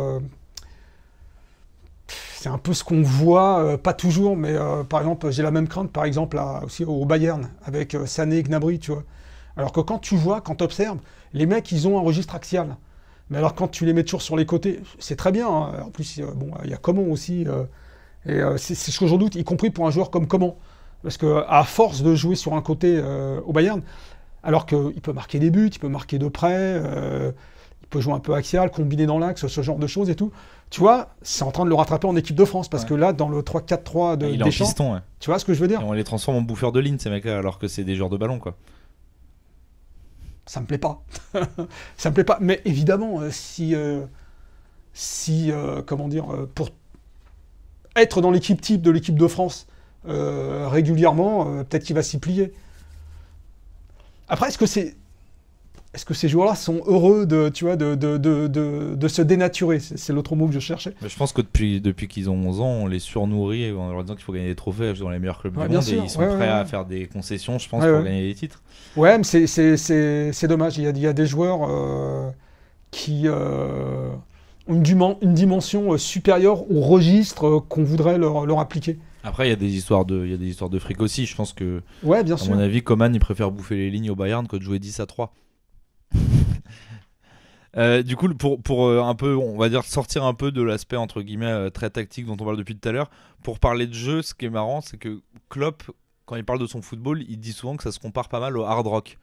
un peu ce qu'on voit, pas toujours, mais par exemple, j'ai la même crainte, par exemple, aussi au Bayern, avec Sané et Gnabry, tu vois. Alors que quand tu observes, les mecs, ils ont un registre axial. Mais alors quand tu les mets toujours sur les côtés, c'est très bien, hein. En plus, bon, il y a Coman aussi, c'est ce que j'en doute, y compris pour un joueur comme Coman. Parce qu'à force de jouer sur un côté au Bayern, alors qu'il peut marquer des buts, il peut marquer de près, il peut jouer un peu axial, combiner dans l'axe, ce genre de choses et tout. Tu vois, c'est en train de le rattraper en équipe de France, parce que là, dans le 3-4-3 de Il est en Deschamps, piston, ouais. tu vois ce que je veux dire? Et on les transforme en bouffeurs de ligne, ces mecs-là, alors que c'est des joueurs de ballon, quoi. Ça me plaît pas. Ça me plaît pas. Mais évidemment, comment dire, pour être dans l'équipe type de l'équipe de France régulièrement, peut-être qu'il va s'y plier. Après, est-ce que ces joueurs-là sont heureux de se dénaturer? C'est l'autre mot que je cherchais. Mais je pense que depuis qu'ils ont 11 ans, on les surnourrit en leur disant qu'il faut gagner des trophées dans les meilleurs clubs Ouais, du bien monde, sûr. et ils sont Ouais, prêts à ouais. faire des concessions, je pense, Ouais, pour ouais. gagner des titres. Ouais, mais c'est dommage. Il y a des joueurs qui ont une dimension supérieure au registre qu'on voudrait leur appliquer. Après, il y a des histoires de fric aussi. Je pense que, Ouais, bien à sûr. mon avis, Coman, il préfère bouffer les lignes au Bayern que de jouer 10-3. Du coup, pour un peu, on va dire, sortir un peu de l'aspect entre guillemets très tactique dont on parle depuis tout à l'heure, pour parler de jeu, ce qui est marrant, c'est que Klopp, quand il parle de son football, il dit souvent que ça se compare pas mal au hard rock.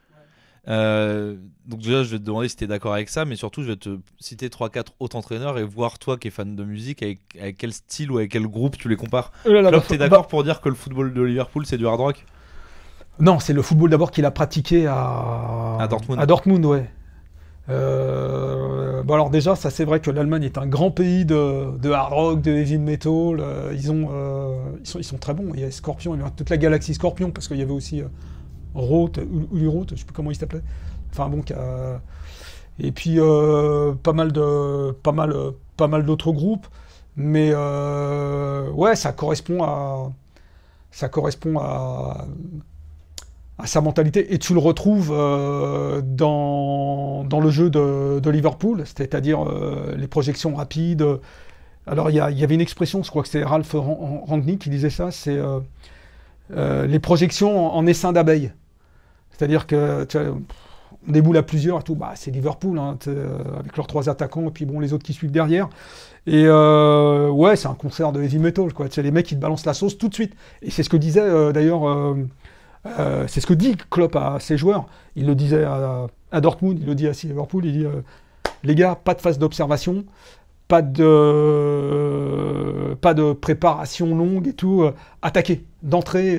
Donc déjà, je vais te demander si tu es d'accord avec ça, mais surtout, je vais te citer 3-4 autres entraîneurs et voir, toi qui es fan de musique, avec quel style ou avec quel groupe tu les compares. Oh là là, Klopp, t'es d'accord pour dire que le football de Liverpool, c'est du hard rock? Non, c'est le football d'abord qu'il a pratiqué à Dortmund. À Dortmund, ouais. Bon alors déjà, ça c'est vrai que l'Allemagne est un grand pays de hard rock, de heavy metal. Ils sont très bons. Il y a Scorpion, il y a toute la galaxie Scorpion, parce qu'il y avait aussi Roth, Uli Roth, je sais plus comment il s'appelait. Enfin bon, et puis pas mal d'autres groupes. Mais ouais, ça correspond à sa mentalité, et tu le retrouves dans le jeu de Liverpool, c'est-à-dire les projections rapides. Alors il y avait une expression, je crois que c'est Ralph Rangnick qui disait ça, c'est les projections en essaim d'abeilles. C'est-à-dire que on déboule à plusieurs et tout, bah, c'est Liverpool, hein, avec leurs 3 attaquants, et puis bon, les autres qui suivent derrière. Et ouais, c'est un concert de heavy metal, quoi. Les mecs qui te balancent la sauce tout de suite. Et c'est ce que disait d'ailleurs... c'est ce que dit Klopp à ses joueurs. Il le disait à Dortmund, il le dit à Liverpool, il dit les gars, pas de phase d'observation, pas de préparation longue et tout. Attaquer, d'entrée.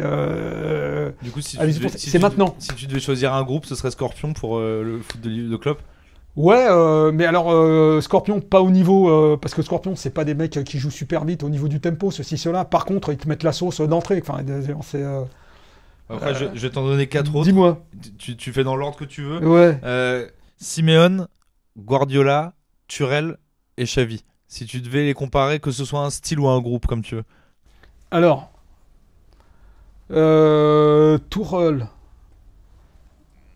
Du coup, si c'est maintenant. Si tu devais choisir un groupe, ce serait Scorpion pour le foot de club. Ouais, mais alors Scorpion, pas au niveau, parce que Scorpion, c'est pas des mecs qui jouent super vite au niveau du tempo, ceci, cela. Par contre, ils te mettent la sauce d'entrée. Enfin, c'est. Après, je vais t'en donner 4 autres. Dis-moi. Tu fais dans l'ordre que tu veux. Ouais. Simeone, Guardiola, Tuchel et Xavi. Si tu devais les comparer, que ce soit un style ou un groupe, comme tu veux. Alors, Tuchel.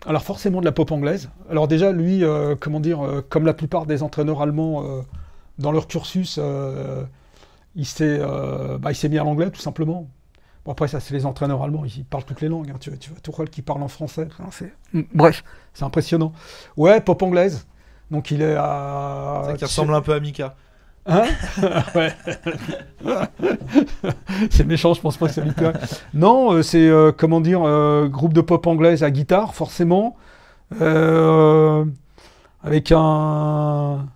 Alors forcément de la pop anglaise. Alors déjà, lui, comme la plupart des entraîneurs allemands dans leur cursus, il s'est mis à l'anglais, tout simplement. Bon, après, ça, c'est les entraîneurs allemands, ils parlent toutes les langues. Hein. Tu vois Tuchel qui parle en français. Bref, c'est impressionnant. Ouais, pop anglaise. Donc il est à... C'est ça qui ressemble un peu à Mika. Hein? Ouais. C'est méchant, je pense pas que c'est Mika. Non, c'est, groupe de pop anglaise à guitare, forcément. Avec un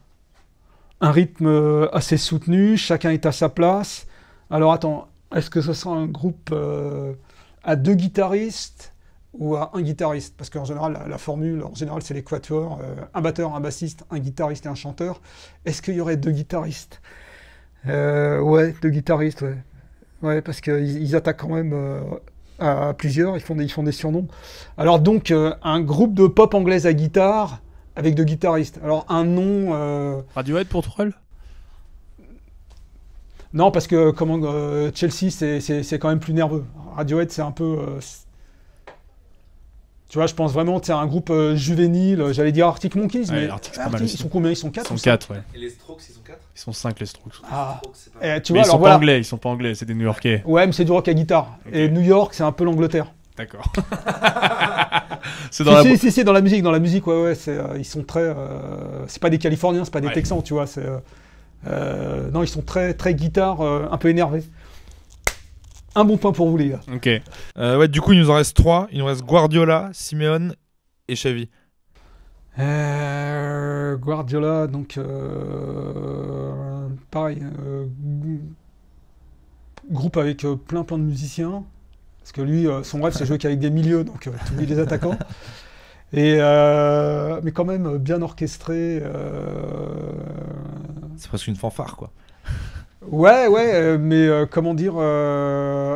rythme assez soutenu, chacun est à sa place. Alors attends, est-ce que ce sera un groupe à 2 guitaristes ou à 1 guitariste? Parce qu'en général, la formule, en général, c'est les quatuors, un batteur, un bassiste, un guitariste et un chanteur. Est-ce qu'il y aurait 2 guitaristes? Ouais, 2 guitaristes, ouais. Ouais, parce qu'ils attaquent quand même à plusieurs, ils font des surnoms. Alors donc, un groupe de pop anglaise à guitare avec 2 guitaristes. Alors un nom... Radiohead pour Tuchel? Non, parce que Chelsea, c'est quand même plus nerveux. Radiohead, c'est un peu... Tu vois, je pense vraiment que c'est un groupe juvénile. J'allais dire Arctic Monkeys, mais Arctic, c'est pas mal aussi. ils sont combien? Ils sont 4? Ils sont 4, ouais. Et les Strokes, ils sont 4? Ils sont 5, les Strokes. Ah. Tu Mais vois, ils sont pas anglais, c'est des New-Yorkais. Ouais, mais c'est du rock à guitare. Ok. Et New York, c'est un peu l'Angleterre. D'accord. C'est dans la... Si, dans la musique, ouais, ils sont très... c'est pas des Californiens, c'est pas des Ouais. Texans, tu vois. Non, ils sont très, très guitare, un peu énervés. Un bon point pour vous, les gars. Ok. Ouais, du coup, il nous en reste 3. Il nous reste Guardiola, Simeone et Xavi. Guardiola, donc... pareil. Groupe avec plein de musiciens. Parce que lui, son rêve, c'est jouer qu'avec des milieux, donc tu oublies les attaquants. Et, mais quand même bien orchestré. C'est presque une fanfare, quoi. Ouais, mais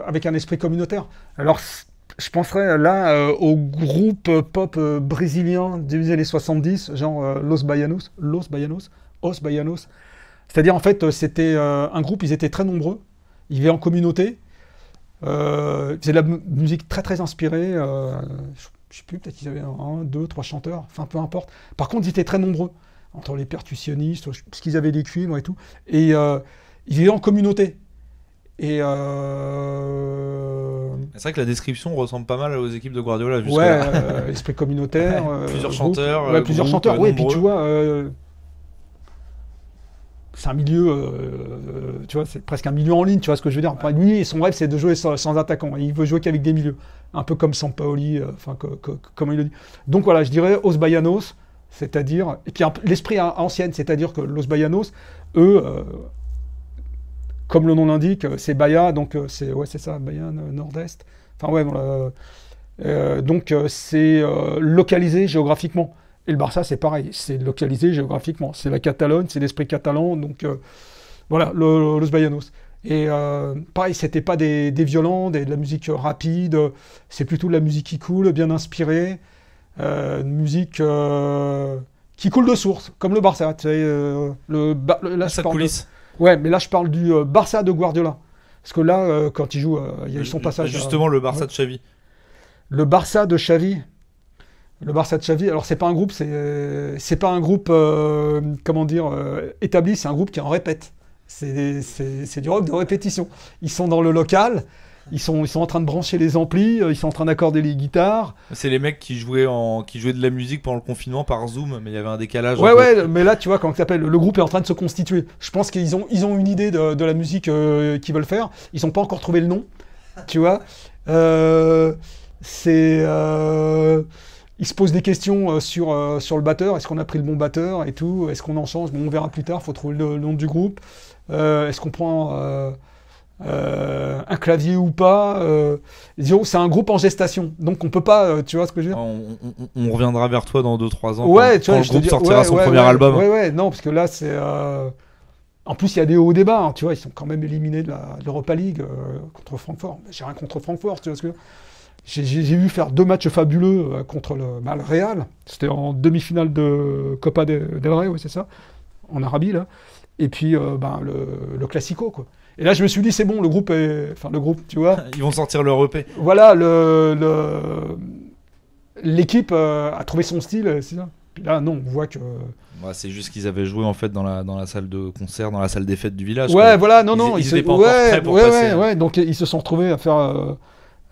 avec un esprit communautaire. Alors, je penserais là au groupe pop brésilien des années 70, genre Los Baianos. C'est-à-dire, en fait, c'était un groupe, ils étaient très nombreux, ils vivaient en communauté, ils faisaient de la musique très très inspirée, je sais plus, peut-être qu'ils avaient 1, 2, 3 chanteurs, enfin peu importe. Par contre, ils étaient très nombreux, entre les percussionnistes, parce qu'ils avaient des cuivres et tout, et ils vivaient en communauté. Et C'est vrai que la description ressemble pas mal aux équipes de Guardiola. ouais, esprit communautaire. Plusieurs groupe. chanteurs. Ouais, plusieurs groupe, chanteurs. Ouais, puis nombreux. tu vois, c'est un milieu, tu vois, c'est presque un milieu en ligne, tu vois ce que je veux dire. Enfin, lui, son rêve, c'est de jouer sans attaquant. Il veut jouer qu'avec des milieux. Un peu comme Sampaoli, comme il le dit. Donc voilà, je dirais Os Baianos, c'est-à-dire. Et puis l'esprit ancienne, c'est-à-dire que Los Baianos, eux. Comme le nom l'indique, c'est Bahia, donc c'est ça, Bahia Nord-Est. Enfin ouais, donc c'est localisé géographiquement. Et le Barça, c'est pareil, c'est localisé géographiquement. C'est la Catalogne, c'est l'esprit catalan, donc voilà, Los Baianos. Et pareil, c'était pas des violents, de la musique rapide, c'est plutôt de la musique qui coule, bien inspirée, une musique qui coule de source, comme le Barça. Tu sais, là, Ça coulisse. Ouais, mais là je parle du Barça de Guardiola. Parce que là, quand il joue, il y a eu son passage. Justement, le Barça de Xavi. Le Barça de Xavi. Alors c'est pas un groupe, c'est pas un groupe, établi, c'est un groupe qui en répète. C'est du rock de répétition. Ils sont dans le local, ils sont en train de brancher les amplis, ils sont en train d'accorder les guitares. C'est les mecs qui jouaient de la musique pendant le confinement par Zoom, mais il y avait un décalage. Ouais, mais là, tu vois, quand t'appelles, le groupe est en train de se constituer. Je pense qu'ils ont une idée de la musique qu'ils veulent faire. Ils n'ont pas encore trouvé le nom, tu vois. ils se posent des questions sur le batteur. Est-ce qu'on a pris le bon batteur et tout? Est-ce qu'on en change? Bon, on verra plus tard, il faut trouver le nom du groupe. Est-ce qu'on prend un clavier ou pas? Disons, c'est un groupe en gestation, donc on peut pas, tu vois ce que je veux dire? On reviendra vers toi dans 2-3 ans Ouais, quand le groupe sortira son premier ouais, album. Ouais, non, parce que là, c'est... En plus, il y a des hauts débats, hein, tu vois, ils sont quand même éliminés de l'Europa League contre Francfort. J'ai rien contre Francfort, tu vois ce que je veux dire? J'ai vu faire 2 matchs fabuleux contre le Real. C'était en demi-finale de Copa del Rey, ouais, c'est ça, en Arabie, là. Et puis, le Classico, quoi. Et là, je me suis dit, c'est bon, le groupe, tu vois. Ils vont sortir leur EP. Voilà, l'équipe a trouvé son style, c'est ça. Puis là, non, on voit que... Ouais, c'est juste qu'ils avaient joué en fait dans la salle de concert, dans la salle des fêtes du village. Ouais, voilà, non, ils étaient pas encore prêts pour passer. Ouais, donc ils se sont retrouvés à faire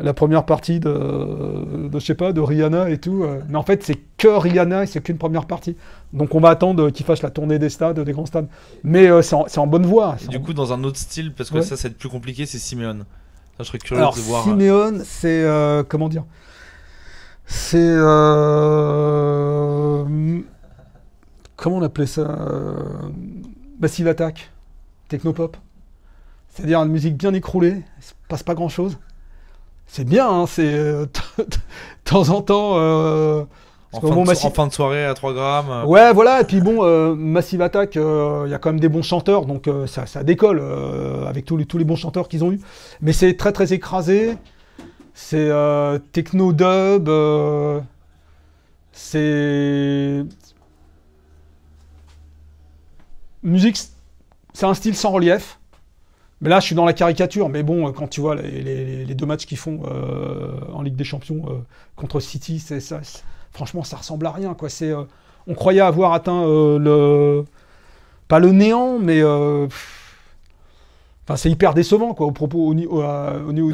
la première partie de je sais pas, de Rihanna et tout. Mais en fait, c'est que Rihanna et c'est qu'une première partie. Donc on va attendre qu'ils fassent la tournée des stades, des grands stades. Mais c'est en bonne voie. Du coup, dans un autre style, parce que ça, c'est plus compliqué, c'est Simeone. Ça, je serais curieux Alors, de voir. Simeone, c'est comment dire? C'est comment on appelait ça? Massive Attack, technopop. C'est-à-dire une musique bien écroulée, il se passe pas grand-chose. C'est bien, hein, c'est de temps en temps. En fin de soirée à 3 grammes. Ouais, voilà, et puis bon, Massive Attack, il y a quand même des bons chanteurs, donc ça décolle avec tous les bons chanteurs qu'ils ont eu. Mais c'est très très écrasé, c'est techno-dub, c'est... Musique, c'est un style sans relief. Mais là, je suis dans la caricature. Mais bon, quand tu vois les 2 matchs qu'ils font en Ligue des Champions contre City, franchement, ça ressemble à rien, quoi. On croyait avoir atteint pas le néant, mais c'est hyper décevant, quoi, au niveau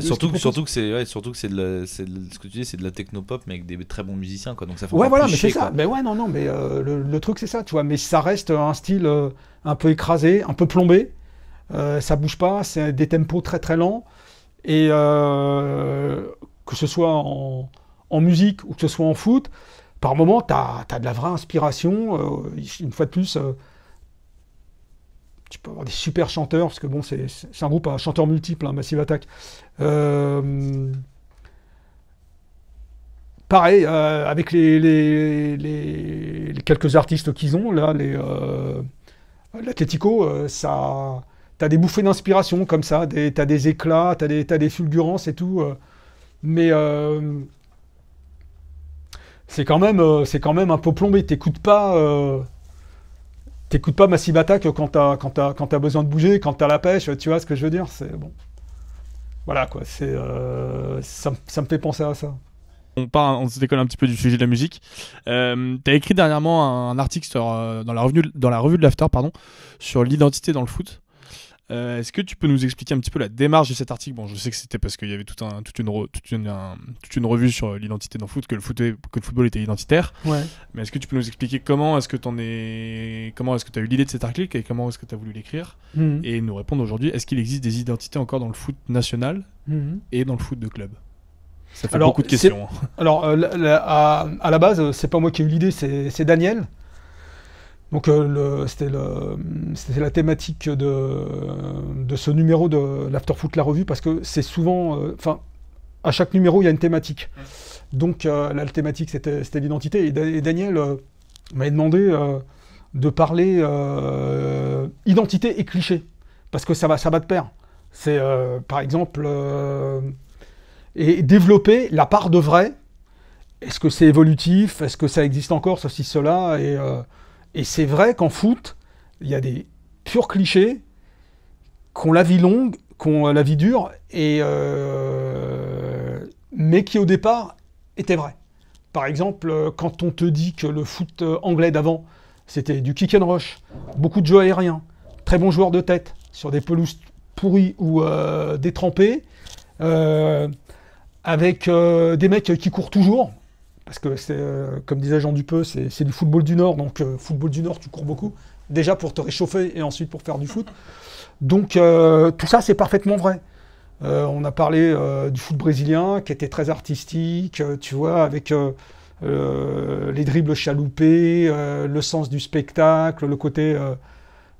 surtout que c'est ce que tu dis, c'est de la technopop, mais avec des très bons musiciens, quoi. Donc ça fait ouais, voilà, mais chier, c'est ça. Mais ouais, non, mais le truc c'est ça, tu vois. Mais ça reste un style un peu écrasé, un peu plombé. Ça bouge pas, c'est des tempos très très lents. Et que ce soit en musique ou que ce soit en foot, par moment, t'as de la vraie inspiration. Une fois de plus, tu peux avoir des super chanteurs, parce que bon, c'est un groupe à chanteurs multiples, hein, Massive Attack. Pareil, avec les quelques artistes qu'ils ont, là, l'Atlético, t'as des bouffées d'inspiration comme ça, t'as des éclats, t'as des fulgurances et tout. Mais c'est quand même un peu plombé. T'écoutes pas Massive Attack quand t'as besoin de bouger, quand t'as la pêche, tu vois ce que je veux dire? C'est bon. Voilà, quoi. Ça me fait penser à ça. On se décolle un petit peu du sujet de la musique. T'as écrit dernièrement un article dans la revue de l'After, sur l'identité dans le foot. Est-ce que tu peux nous expliquer un petit peu la démarche de cet article? Bon, je sais que c'était parce qu'il y avait toute une revue sur l'identité dans le foot, que le football était identitaire. Ouais. Mais est-ce que tu peux nous expliquer comment est-ce que tu as eu l'idée de cet article et comment est-ce que tu as voulu l'écrire? Et nous répondre aujourd'hui, est-ce qu'il existe des identités encore dans le foot national et dans le foot de club? Ça fait beaucoup de questions. Alors, à la base, c'est pas moi qui ai eu l'idée, c'est Daniel. Donc, c'était la thématique de ce numéro de l'Afterfoot La Revue, parce que c'est souvent... à chaque numéro, il y a une thématique. Donc, la thématique, c'était l'identité. Et Daniel m'avait demandé de parler identité et cliché, parce que ça va de pair. C'est, par exemple... et développer la part de vrai. Est-ce que c'est évolutif? Est-ce que ça existe encore, ceci, cela? Et c'est vrai qu'en foot, il y a des purs clichés qui ont la vie longue, qui ont la vie dure, mais qui au départ étaient vrais. Par exemple, quand on te dit que le foot anglais d'avant, c'était du kick and rush, beaucoup de jeux aériens, très bons joueurs de tête, sur des pelouses pourries ou détrempées, avec des mecs qui courent toujours, parce que c'est, comme disait Jean Dupeux, c'est du football du Nord, donc football du Nord, tu cours beaucoup, déjà pour te réchauffer et ensuite pour faire du foot. Donc tout ça, c'est parfaitement vrai. On a parlé du foot brésilien, qui était très artistique, tu vois, avec les dribbles chaloupés, le sens du spectacle, le côté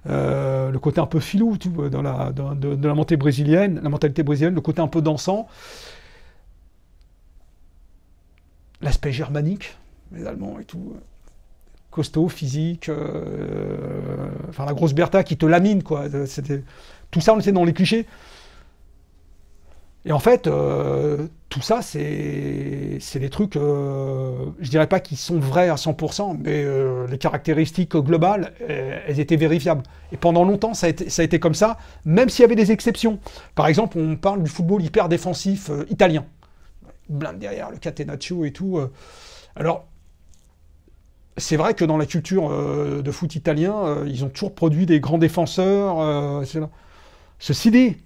un peu filou de la mentalité brésilienne, le côté un peu dansant. L'aspect germanique, les Allemands et tout, costaud, physique, la grosse Bertha qui te lamine, quoi. Tout ça, on était dans les clichés. Et en fait, tout ça, c'est des trucs, je dirais pas qu'ils sont vrais à 100%, mais les caractéristiques globales, elles étaient vérifiables. Et pendant longtemps, ça a été comme ça, même s'il y avait des exceptions. Par exemple, on parle du football hyper défensif italien. Blinde derrière, le catenaccio et tout. Alors, c'est vrai que dans la culture de foot italien, ils ont toujours produit des grands défenseurs. Ceci dit,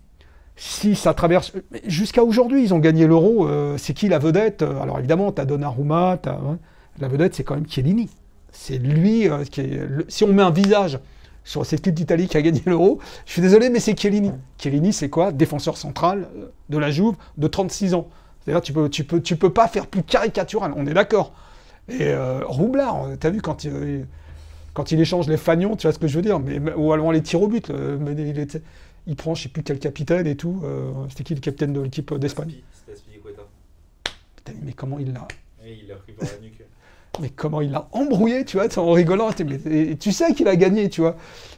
si ça traverse... Jusqu'à aujourd'hui, ils ont gagné l'Euro. C'est qui la vedette? Alors évidemment, t'as Donnarumma, la vedette, c'est quand même Chiellini. C'est lui qui est... Si on met un visage sur cette équipe d'Italie qui a gagné l'Euro, je suis désolé, mais c'est Chiellini. Chiellini, c'est quoi? Défenseur central de la Juve de 36 ans. C'est-à-dire, tu peux pas faire plus caricatural, on est d'accord. Et Roublard, t'as vu quand il échange les fagnons, tu vois ce que je veux dire, ou alors les tirs au but, il prend je sais plus quel capitaine et tout. C'était qui le capitaine de l'équipe d'Espagne? C'était Azpilicueta. Mais comment il l'a... Et il l'a pris par la nuque. Mais comment il l'a embrouillé, tu vois, en rigolant. Et tu sais qu'il a gagné, tu vois.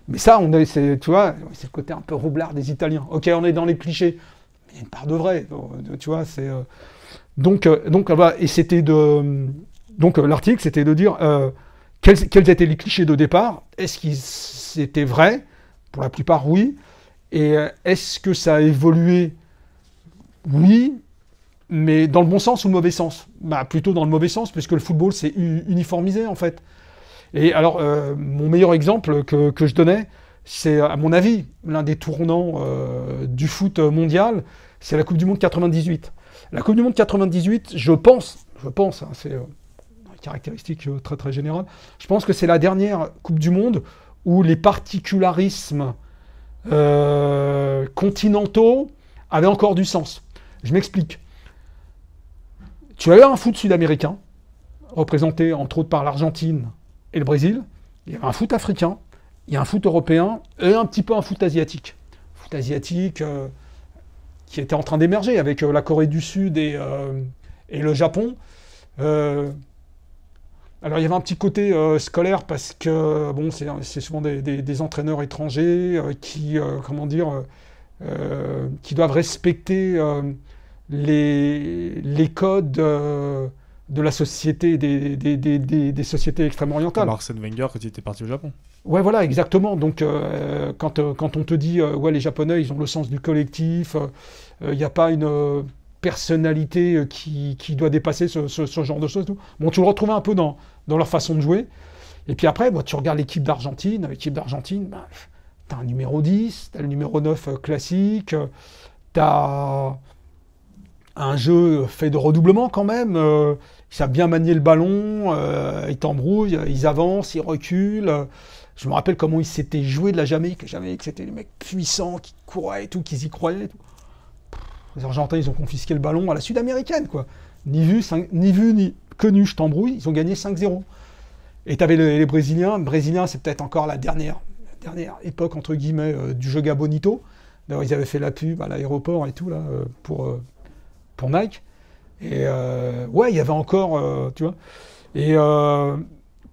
Mais ça, tu vois, c'est le côté un peu Roublard des Italiens. Ok, on est dans les clichés. Il y a une part de vrai, tu vois, c'est... Donc, et c'était donc l'article, c'était de dire quels étaient les clichés de départ, est-ce qu'ils étaient vrais? Pour la plupart, oui. Et est-ce que ça a évolué? Oui, mais dans le bon sens ou le mauvais sens? Plutôt dans le mauvais sens, puisque le football s'est uniformisé, en fait. Et alors, mon meilleur exemple que je donnais, c'est, à mon avis, l'un des tournants du foot mondial, c'est la Coupe du Monde 98. La Coupe du Monde 98, je pense, hein, c'est une caractéristique très très générale, je pense que c'est la dernière Coupe du Monde où les particularismes continentaux avaient encore du sens. Je m'explique. Tu avais un foot sud-américain, représenté entre autres par l'Argentine et le Brésil, il y avait un foot africain, il y a un foot européen et un petit peu un foot asiatique. Foot asiatique qui était en train d'émerger avec la Corée du Sud et le Japon. Alors il y avait un petit côté scolaire parce que bon, c'est souvent des entraîneurs étrangers qui doivent respecter les codes de la société, des sociétés extrême-orientales. Comme Arsène Wenger quand il était parti au Japon. Ouais, voilà, exactement. Donc, quand on te dit, ouais, les Japonais, ils ont le sens du collectif, il n'y a pas une personnalité qui doit dépasser ce genre de choses. Tout. Bon, tu le retrouvais un peu dans leur façon de jouer. Et puis après, tu regardes l'équipe d'Argentine. L'équipe d'Argentine, tu as un numéro 10, tu as le numéro 9 classique, tu as un jeu fait de redoublement quand même. Ils savent bien manier le ballon, ils t'embrouillent, ils avancent, ils reculent. Je me rappelle comment ils s'étaient joués de la Jamaïque. La Jamaïque, c'était les mecs puissants qui couraient et tout, qui y croyaient et tout. Les Argentins, ils ont confisqué le ballon à la sud-américaine, quoi. Ni vu ni connu, je t'embrouille, ils ont gagné 5-0. Et tu avais les Brésiliens. Les Brésiliens, c'est peut-être encore la dernière époque, entre guillemets, du jeu Gabonito. D'ailleurs, ils avaient fait la pub à l'aéroport et tout, là, pour Nike. Et ouais, il y avait encore, tu vois. Et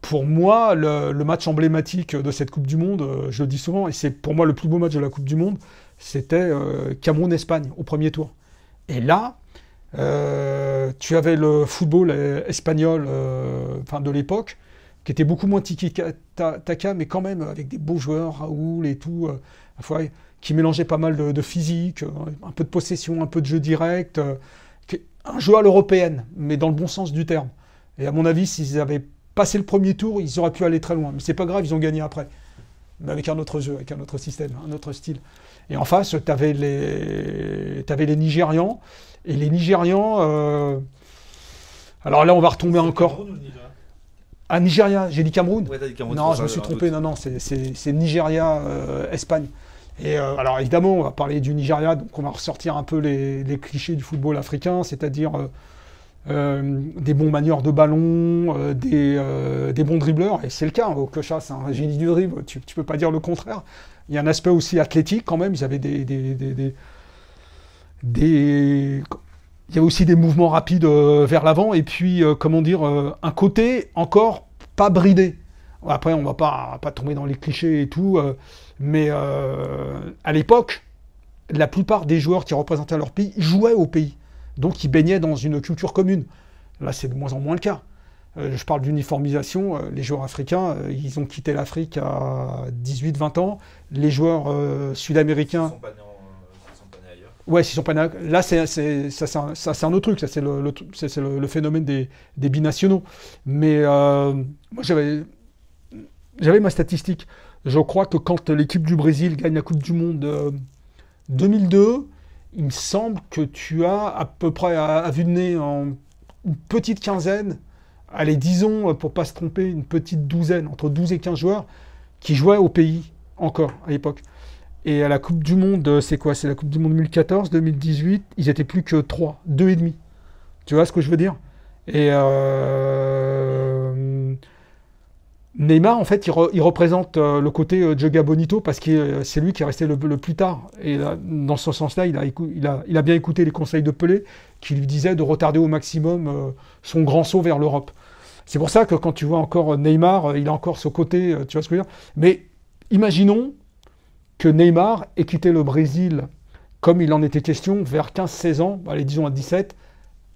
pour moi, le match emblématique de cette Coupe du Monde, je le dis souvent, et c'est pour moi le plus beau match de la Coupe du Monde, c'était Cameroun-Espagne, au premier tour. Et là, tu avais le football espagnol de l'époque, qui était beaucoup moins tiki-taka, mais quand même avec des beaux joueurs, Raoul et tout, qui mélangeaient pas mal de physique, un peu de possession, un peu de jeu direct, un jeu à l'européenne, mais dans le bon sens du terme. Et à mon avis, s'ils avaient passé le premier tour, ils auraient pu aller très loin. Mais c'est pas grave, ils ont gagné après. Mais avec un autre jeu, avec un autre système, un autre style. Et en face, t'avais les Nigérians. Et les Nigérians... alors là, on va retomber encore... Ah, Nigeria, j'ai dit Cameroun. Ouais, t'as dit Cameroun. Non, je me suis trompé. Non, c'est Nigeria, Espagne. Et alors évidemment, on va parler du Nigeria, donc on va ressortir un peu les clichés du football africain, c'est-à-dire des bons manieurs de ballon, des bons dribbleurs, et c'est le cas. Okocha, c'est un génie du dribble, tu peux pas dire le contraire. Il y a un aspect aussi athlétique quand même, ils avaient il y avait aussi des mouvements rapides vers l'avant, et puis, un côté encore pas bridé. Après, on va pas tomber dans les clichés et tout, mais à l'époque, la plupart des joueurs qui représentaient leur pays jouaient au pays. Donc, ils baignaient dans une culture commune. Là, c'est de moins en moins le cas. Je parle d'uniformisation. Les joueurs africains, ils ont quitté l'Afrique à 18-20 ans. Les joueurs sud-américains... Ils sont pas nés ailleurs. Ouais, s'ils sont pas nés... Là, c'est un autre truc. Ça, c'est le phénomène des binationaux. Mais moi, j'avais ma statistique. Je crois que quand l'équipe du Brésil gagne la Coupe du Monde 2002, il me semble que tu as à peu près à vue de nez une petite quinzaine, allez, disons, pour pas se tromper, une petite douzaine, entre 12 et 15 joueurs qui jouaient au pays encore à l'époque. Et à la Coupe du Monde, c'est quoi? C'est la Coupe du Monde 2014, 2018, ils étaient plus que 3, 2 et demi. Tu vois ce que je veux dire? Et Neymar, en fait, il représente le côté Joga Bonito parce que c'est lui qui est resté le plus tard. Et là, dans ce sens-là, il a bien écouté les conseils de Pelé qui lui disaient de retarder au maximum son grand saut vers l'Europe. C'est pour ça que quand tu vois encore Neymar, il a encore ce côté, tu vois ce que je veux dire. Mais imaginons que Neymar ait quitté le Brésil comme il en était question vers 15-16 ans, allez, disons à 17,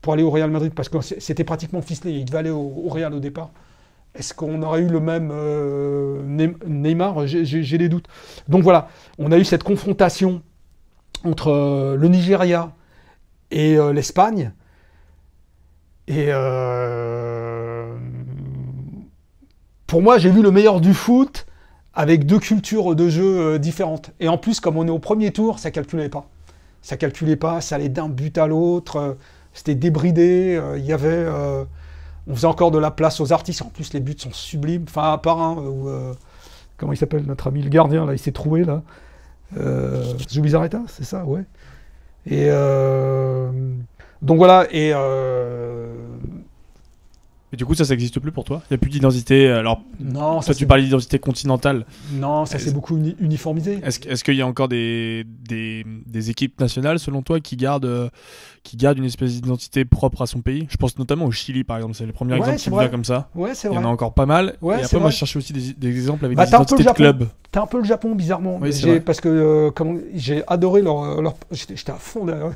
pour aller au Real Madrid parce que c'était pratiquement ficelé. Il devait aller au Real au départ. Est-ce qu'on aurait eu le même Neymar? J'ai des doutes. Donc voilà, on a eu cette confrontation entre le Nigeria et l'Espagne. Et pour moi, j'ai vu le meilleur du foot avec deux cultures de jeu différentes. Et en plus, comme on est au premier tour, ça calculait pas. Ça calculait pas, ça allait d'un but à l'autre. C'était débridé. Il y avait... on faisait encore de la place aux artistes. En plus, les buts sont sublimes. Enfin, à part un où... comment il s'appelle, notre ami le gardien, là, il s'est trouvé, là. Zubizarreta, c'est ça, ouais. Et... donc voilà, et du coup, ça n'existe plus pour toi? Il n'y a plus d'identité. Alors, non, toi, tu parles d'identité continentale. Non, ça s'est beaucoup uniformisé. Est-ce qu'il y a encore des équipes nationales, selon toi, qui gardent une espèce d'identité propre à son pays? Je pense notamment au Chili, par exemple. C'est le premier exemple qui me vient comme ça. Ouais, c'est vrai. Il y en a encore pas mal. Ouais, et après, moi, je cherchais aussi des exemples avec des identités de clubs. T'as un peu le Japon, bizarrement. Oui, parce que j'ai adoré leur... J'étais à fond derrière.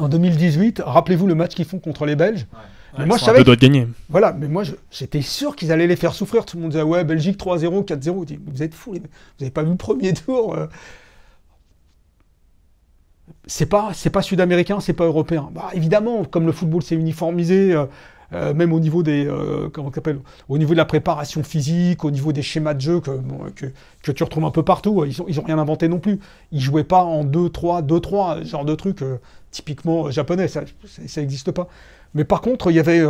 En 2018, rappelez-vous le match qu'ils font contre les Belges. Ouais. Mais moi, je savais. Doit gagner. Voilà, mais moi, j'étais sûr qu'ils allaient les faire souffrir. Tout le monde disait, ouais, Belgique 3-0, 4-0. Vous êtes fous, vous n'avez pas vu le premier tour. C'est pas sud-américain, c'est pas européen. Bah, évidemment, comme le football s'est uniformisé, même au niveau des, au niveau de la préparation physique, au niveau des schémas de jeu que tu retrouves un peu partout. Ils ont rien inventé non plus. Ils jouaient pas en 2-3, genre de truc typiquement japonais. Ça n'existe pas. Mais par contre, il y avait...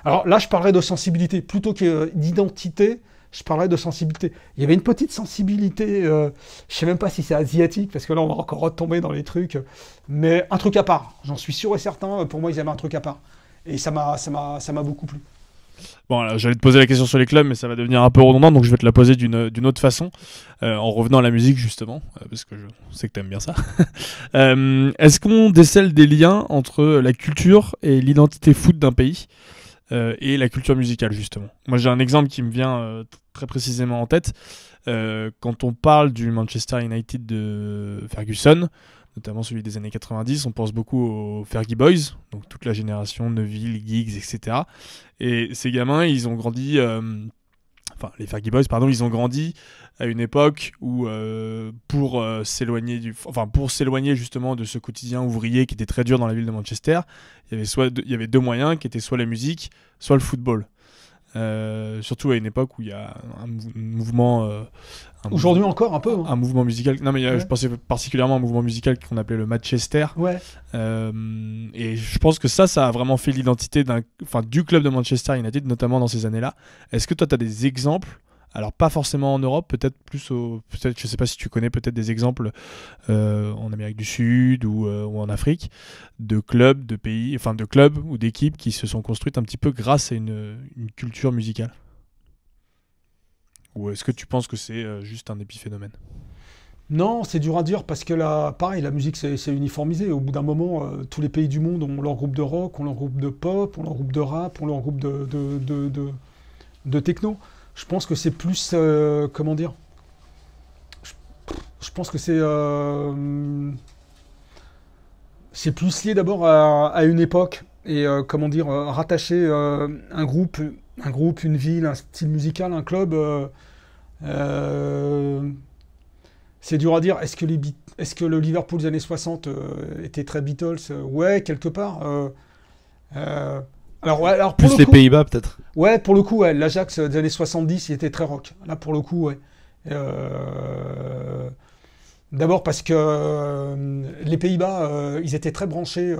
alors là, je parlerais de sensibilité. Plutôt que d'identité, je parlerais de sensibilité. Il y avait une petite sensibilité, je ne sais même pas si c'est asiatique, parce que là, on va encore retomber dans les trucs, mais un truc à part. J'en suis sûr et certain, pour moi, ils avaient un truc à part. Et ça m'a beaucoup plu. Bon, alors, j'allais te poser la question sur les clubs, mais ça va devenir un peu redondant, donc je vais te la poser d'une autre façon, en revenant à la musique, justement, parce que je sais que tu aimes bien ça. Est-ce qu'on décèle des liens entre la culture et l'identité foot d'un pays et la culture musicale, justement? Moi, j'ai un exemple qui me vient très précisément en tête. Quand on parle du Manchester United de Ferguson, notamment celui des années 90, on pense beaucoup aux Fergie Boys, donc toute la génération Neville, Giggs, etc. Et ces gamins, ils ont grandi... les Fergie Boys, pardon, ils ont grandi à une époque où, pour s'éloigner justement de ce quotidien ouvrier qui était très dur dans la ville de Manchester, il y avait deux moyens qui étaient soit la musique, soit le football. Surtout à une époque où il y a un mouvement... Aujourd'hui encore un peu. Un mouvement musical. Non, mais je pensais particulièrement à un mouvement musical qu'on appelait le Manchester. Ouais. Et je pense que ça a vraiment fait l'identité du club de Manchester United, notamment dans ces années-là. Est-ce que toi, tu as des exemples Alors pas forcément en Europe, peut-être peut-être, je sais pas si tu connais peut-être des exemples en Amérique du Sud ou en Afrique de clubs, de clubs ou d'équipes qui se sont construites un petit peu grâce à une culture musicale. Ou est-ce que tu penses que c'est juste un épiphénomène? Non, c'est dur à dire parce que là, pareil, la musique c'est uniformisé. Au bout d'un moment, tous les pays du monde ont leur groupe de rock, ont leur groupe de pop, ont leur groupe de rap, ont leur groupe de techno. Je pense que c'est plus, comment dire, je pense que c'est plus lié d'abord à une époque et comment dire, rattacher un groupe, une ville, un style musical, un club. C'est dur à dire. Est-ce que le Liverpool des années 60 était très Beatles? Ouais, quelque part. Alors pour Plus le les coup, Pays-Bas, peut-être. ouais, pour le coup, ouais, l'Ajax des années 70, il était très rock. Là, pour le coup, ouais. Euh, D'abord parce que les Pays-Bas, ils étaient très branchés.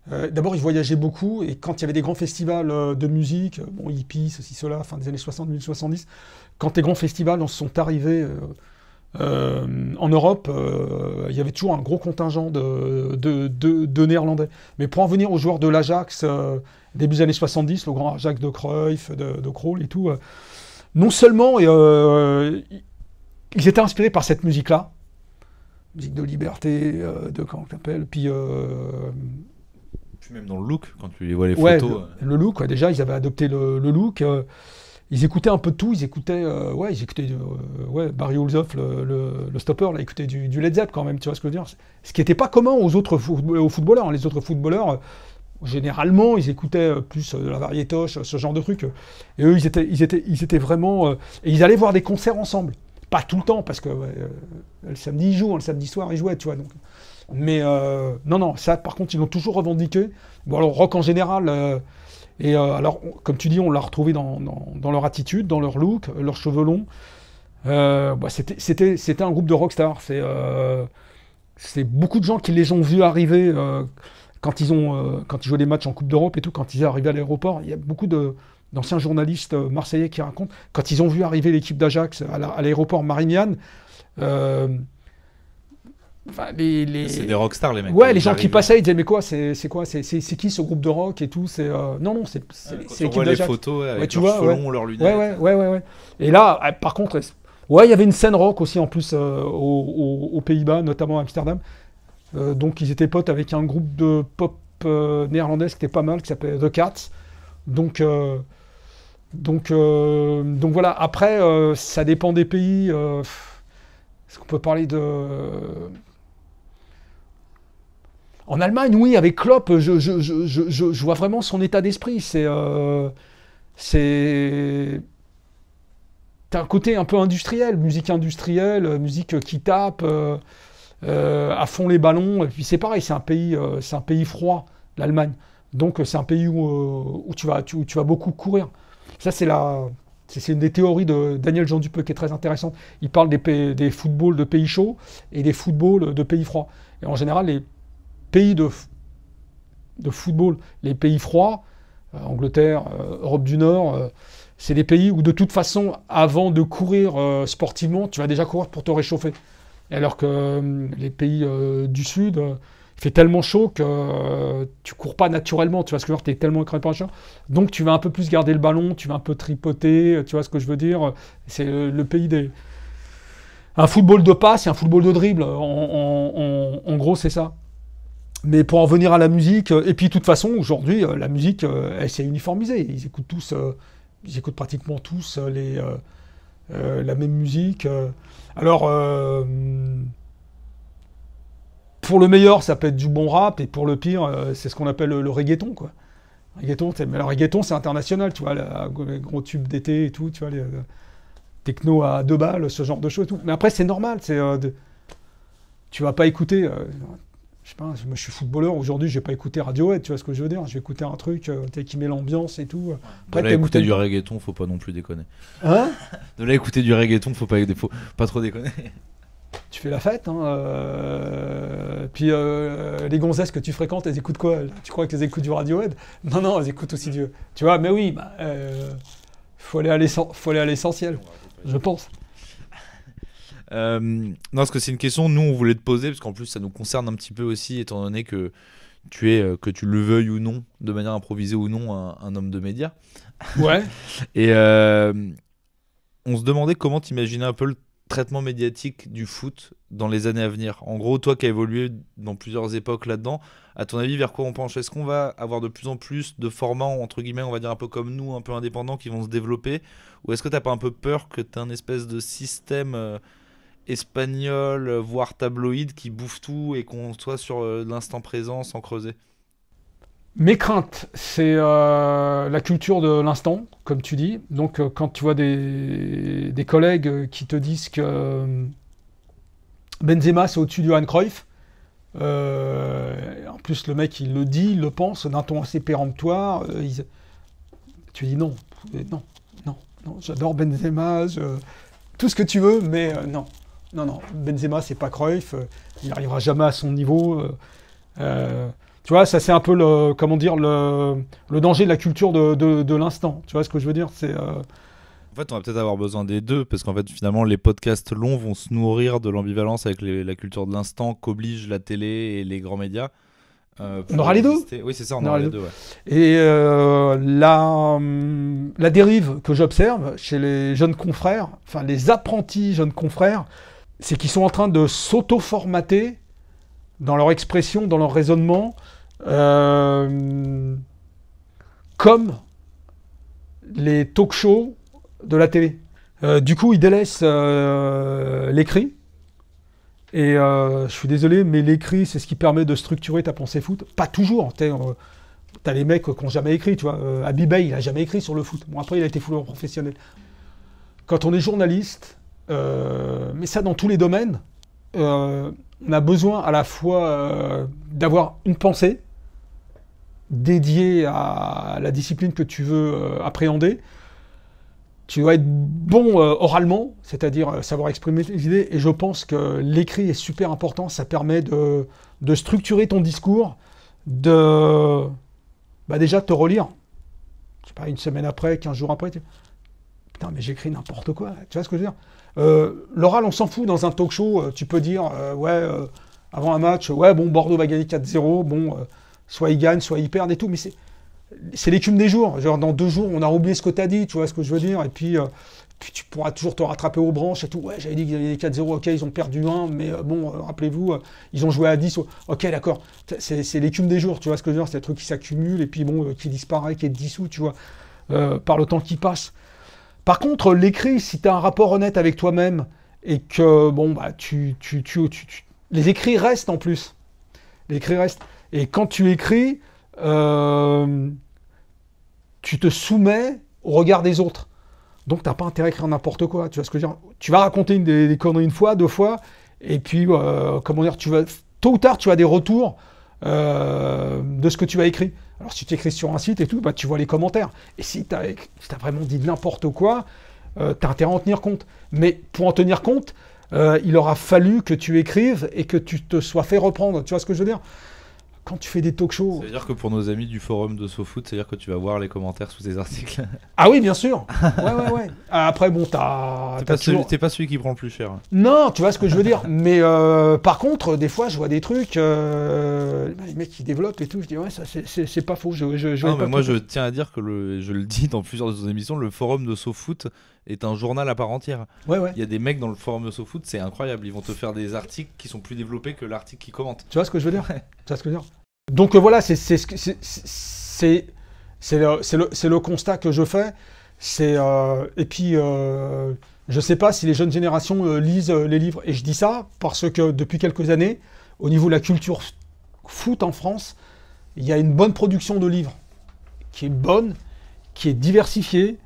D'abord, ils voyageaient beaucoup et quand il y avait des grands festivals de musique, bon, hippies, ceci, cela, fin des années 60, 1970, quand les grands festivals sont arrivés en Europe, il y avait toujours un gros contingent de Néerlandais. Mais pour en venir aux joueurs de l'Ajax, début des années 70, le grand Ajax de Cruyff, de Krol et tout, non seulement ils étaient inspirés par cette musique-là, musique de liberté, de comment on l'appelle, puis Puis même dans le look, quand tu les vois les ouais, photos. le look, ouais, déjà ils avaient adopté le look. Ils écoutaient un peu de tout, ils écoutaient Barry Olzoff, le stopper, là, ils écoutaient du Led Zepp quand même, tu vois ce que je veux dire. Ce qui n'était pas commun aux footballeurs. Hein. Les autres footballeurs, généralement, ils écoutaient plus de la variétoche, ce genre de trucs. Et eux, ils étaient vraiment... et ils allaient voir des concerts ensemble. Pas tout le temps, parce que le samedi, ils jouent, le samedi soir, ils jouaient, tu vois. Donc. Mais non, ça, par contre, ils l'ont toujours revendiqué. Bon, alors, rock en général... alors, comme tu dis, on l'a retrouvé dans leur attitude, dans leur look, leurs cheveux longs. C'était un groupe de rockstars. C'est beaucoup de gens qui les ont vus arriver quand ils jouaient des matchs en Coupe d'Europe et tout, quand ils arrivaient à l'aéroport. Il y a beaucoup d'anciens journalistes marseillais qui racontent, quand ils ont vu arriver l'équipe d'Ajax à l'aéroport Marimiane, C'est des rockstars, les mecs. Ouais, les gens qui passaient, ils disaient mais quoi, c'est quoi, c'est qui ce groupe de rock et tout, non, c'est l'équipe les d'Ajax. photos avec Ouais, tu leurs vois, cheveux ouais. longs, leurs lunettes. Ouais. Et là, par contre, ouais, il y avait une scène rock aussi en plus aux Pays-Bas, notamment à Amsterdam. Donc ils étaient potes avec un groupe de pop néerlandais qui était pas mal, qui s'appelait The Cats. Donc voilà. Après, ça dépend des pays. Est-ce qu'on peut parler de... En Allemagne, oui, avec Klopp, je vois vraiment son état d'esprit. T'as un côté un peu industriel, musique qui tape à fond les ballons. Et puis c'est pareil, c'est un pays froid, l'Allemagne. Donc c'est un pays où tu vas beaucoup courir. Ça, c'est une des théories de Daniel Jean Dupeux qui est très intéressante. Il parle des footballs de pays chauds et des footballs de pays froids. Et en général, les pays de football, les pays froids, Angleterre, Europe du Nord, c'est des pays où de toute façon, avant de courir sportivement, tu vas déjà courir pour te réchauffer. Alors que les pays du Sud, il fait tellement chaud que tu cours pas naturellement, tu vois ce que je veux dire, tu es tellement écrasé par le chaud. Donc tu vas un peu plus garder le ballon, tu vas un peu tripoter, tu vois ce que je veux dire. C'est le pays des... Un football de passe et un football de dribble, en gros c'est ça. Mais pour en venir à la musique, et puis de toute façon, aujourd'hui, la musique, elle s'est uniformisée. Ils écoutent pratiquement tous la même musique. Alors, pour le meilleur, ça peut être du bon rap, et pour le pire, c'est ce qu'on appelle le reggaeton, quoi. Mais le reggaeton, c'est international, tu vois, les gros tubes d'été et tout, tu vois, les techno à 2 balles, ce genre de choses et tout. Mais après, c'est normal, tu vas pas écouter... je sais pas, moi je suis footballeur, aujourd'hui je vais pas écouter Radiohead, tu vois ce que je veux dire, je vais écouter un truc qui met l'ambiance et tout. Après, de là écouter du reggaeton, faut pas non plus déconner. Hein? De là écouter du reggaeton, faut pas trop déconner. Tu fais la fête, hein, puis les gonzesses que tu fréquentes, elles écoutent quoi? Tu crois qu'elles écoutent du Radiohead? Non, elles écoutent aussi du... Tu vois, mais oui, faut aller à l'essentiel, je pense. Non, parce que c'est une question, nous, on voulait te poser, parce qu'en plus, ça nous concerne un petit peu aussi, étant donné que tu es, que tu le veuilles ou non, de manière improvisée ou non, un homme de médias. Ouais. Et on se demandait comment t'imaginer un peu le traitement médiatique du foot dans les années à venir. En gros, toi qui as évolué dans plusieurs époques là-dedans, à ton avis, vers quoi on penche? Est-ce qu'on va avoir de plus en plus de formats, entre guillemets, on va dire un peu comme nous, un peu indépendants, qui vont se développer? Ou est-ce que t'as pas un peu peur que t'aies un espèce de système espagnol, voire tabloïd, qui bouffe tout et qu'on soit sur l'instant présent sans creuser? Mes craintes, c'est la culture de l'instant, comme tu dis. Donc, quand tu vois des collègues qui te disent que Benzema, c'est au-dessus de Johan Cruyff, en plus, le mec, il le dit, il le pense, d'un ton assez péremptoire. Tu dis non, j'adore Benzema, tout ce que tu veux, mais non. Benzema, c'est pas Cruyff, il n'arrivera jamais à son niveau. Tu vois, ça c'est un peu le danger de la culture de l'instant. Tu vois ce que je veux dire? En fait, on va peut-être avoir besoin des deux, parce qu'en fait, finalement, les podcasts longs vont se nourrir de l'ambivalence avec la culture de l'instant qu'oblige la télé et les grands médias. On aura les deux. Oui, c'est ça, on aura les deux. Ouais. Et la dérive que j'observe chez les jeunes confrères, enfin les apprentis jeunes confrères, c'est qu'ils sont en train de s'auto-formater dans leur expression, dans leur raisonnement, comme les talk-shows de la télé. Du coup, ils délaissent l'écrit. Et je suis désolé, mais l'écrit, c'est ce qui permet de structurer ta pensée foot. Pas toujours. T'as les mecs qui n'ont jamais écrit, tu vois. Abibay, il n'a jamais écrit sur le foot. Bon, après, il a été footballeur professionnel. Quand on est journaliste, mais ça dans tous les domaines, on a besoin à la fois d'avoir une pensée dédiée à la discipline que tu veux appréhender. Tu dois être bon oralement, c'est-à-dire savoir exprimer tes idées. Et je pense que l'écrit est super important. Ça permet de structurer ton discours, déjà de te relire. Je sais pas, une semaine après, 15 jours après, putain, mais j'écris n'importe quoi. Tu vois ce que je veux dire? L'oral, on s'en fout dans un talk show. Tu peux dire, avant un match, Bordeaux va gagner 4-0. Soit ils gagnent, soit ils perdent et tout. Mais c'est l'écume des jours. Genre, dans 2 jours, on a oublié ce que tu as dit. Tu vois ce que je veux dire? Et puis tu pourras toujours te rattraper aux branches et tout. Ouais, j'avais dit qu'ils avaient 4-0. Ok, ils ont perdu 1. Mais rappelez-vous, ils ont joué à 10. Ok, d'accord. C'est l'écume des jours. Tu vois ce que je veux dire? C'est des trucs qui s'accumulent et puis qui disparaît, qui est dissous, tu vois, par le temps qui passe. Par contre, l'écrit, si tu as un rapport honnête avec toi-même et que, les écrits restent en plus. Les écrits restent. Et quand tu écris, tu te soumets au regard des autres. Donc, tu n'as pas intérêt à écrire n'importe quoi. Tu vois ce que je veux dire? Tu vas raconter des conneries 1 fois, 2 fois, et puis, tôt ou tard, tu as des retours de ce que tu as écrit. Alors, si tu écris sur un site et tout, tu vois les commentaires. Et si tu as vraiment dit n'importe quoi, tu as intérêt à en tenir compte. Mais pour en tenir compte, il aura fallu que tu écrives et que tu te sois fait reprendre. Tu vois ce que je veux dire? Quand tu fais des talk-shows... Ça veut dire que pour nos amis du forum de SoFoot, c'est-à-dire que tu vas voir les commentaires sous tes articles? Ah oui, bien sûr. Ouais. Après, T'es pas celui qui prend le plus cher. Non, tu vois ce que je veux dire. Mais par contre, des fois, je vois des trucs, les mecs qui développent et tout, je dis, ouais, ça, c'est pas faux. Non, mais moi, je tiens à dire que, je le dis dans plusieurs de nos émissions, le forum de SoFoot est un journal à part entière. Ouais. Il y a des mecs dans le forum de SoFoot, c'est incroyable. Ils vont te faire des articles qui sont plus développés que l'article qu'ils commentent. Tu vois ce que je veux dire? Donc voilà, c'est le constat que je fais. Et puis, je sais pas si les jeunes générations lisent les livres. Et je dis ça parce que depuis quelques années, au niveau de la culture foot en France, il y a une bonne production de livres qui est bonne, qui est diversifiée,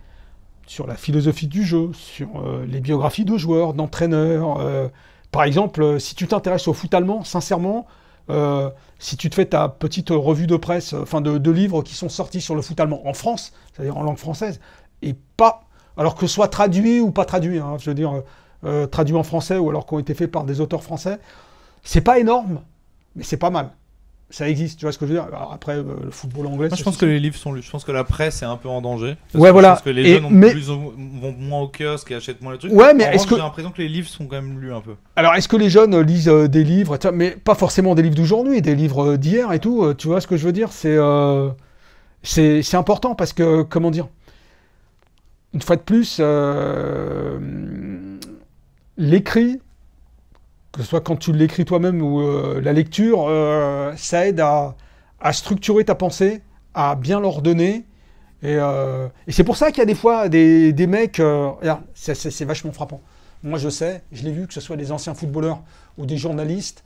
sur la philosophie du jeu, sur les biographies de joueurs, d'entraîneurs. Par exemple, si tu t'intéresses au foot allemand, sincèrement, si tu te fais ta petite revue de presse, de livres qui sont sortis sur le foot allemand en France, c'est-à-dire en langue française, et pas, alors que ce soit traduit ou pas traduit, je veux dire, traduit en français ou alors qui ont été faits par des auteurs français, c'est pas énorme, mais c'est pas mal. Ça existe, tu vois ce que je veux dire. Alors après, le football anglais... Moi, je pense que les livres sont lus. Je pense que la presse est un peu en danger. Ouais, voilà. Je pense que les jeunes vont moins au kiosque et achètent moins les trucs. Ouais, mais est-ce que... j'ai l'impression que les livres sont quand même lus un peu. Alors, est-ce que les jeunes lisent des livres, mais pas forcément des livres d'aujourd'hui, des livres d'hier et tout, tu vois ce que je veux dire, c'est important parce que, comment dire, une fois de plus, l'écrit, que ce soit quand tu l'écris toi-même ou la lecture, ça aide à structurer ta pensée, à bien l'ordonner. Et c'est pour ça qu'il y a des fois des mecs... regarde, c'est vachement frappant. Moi, je sais, je l'ai vu, que ce soit des anciens footballeurs ou des journalistes.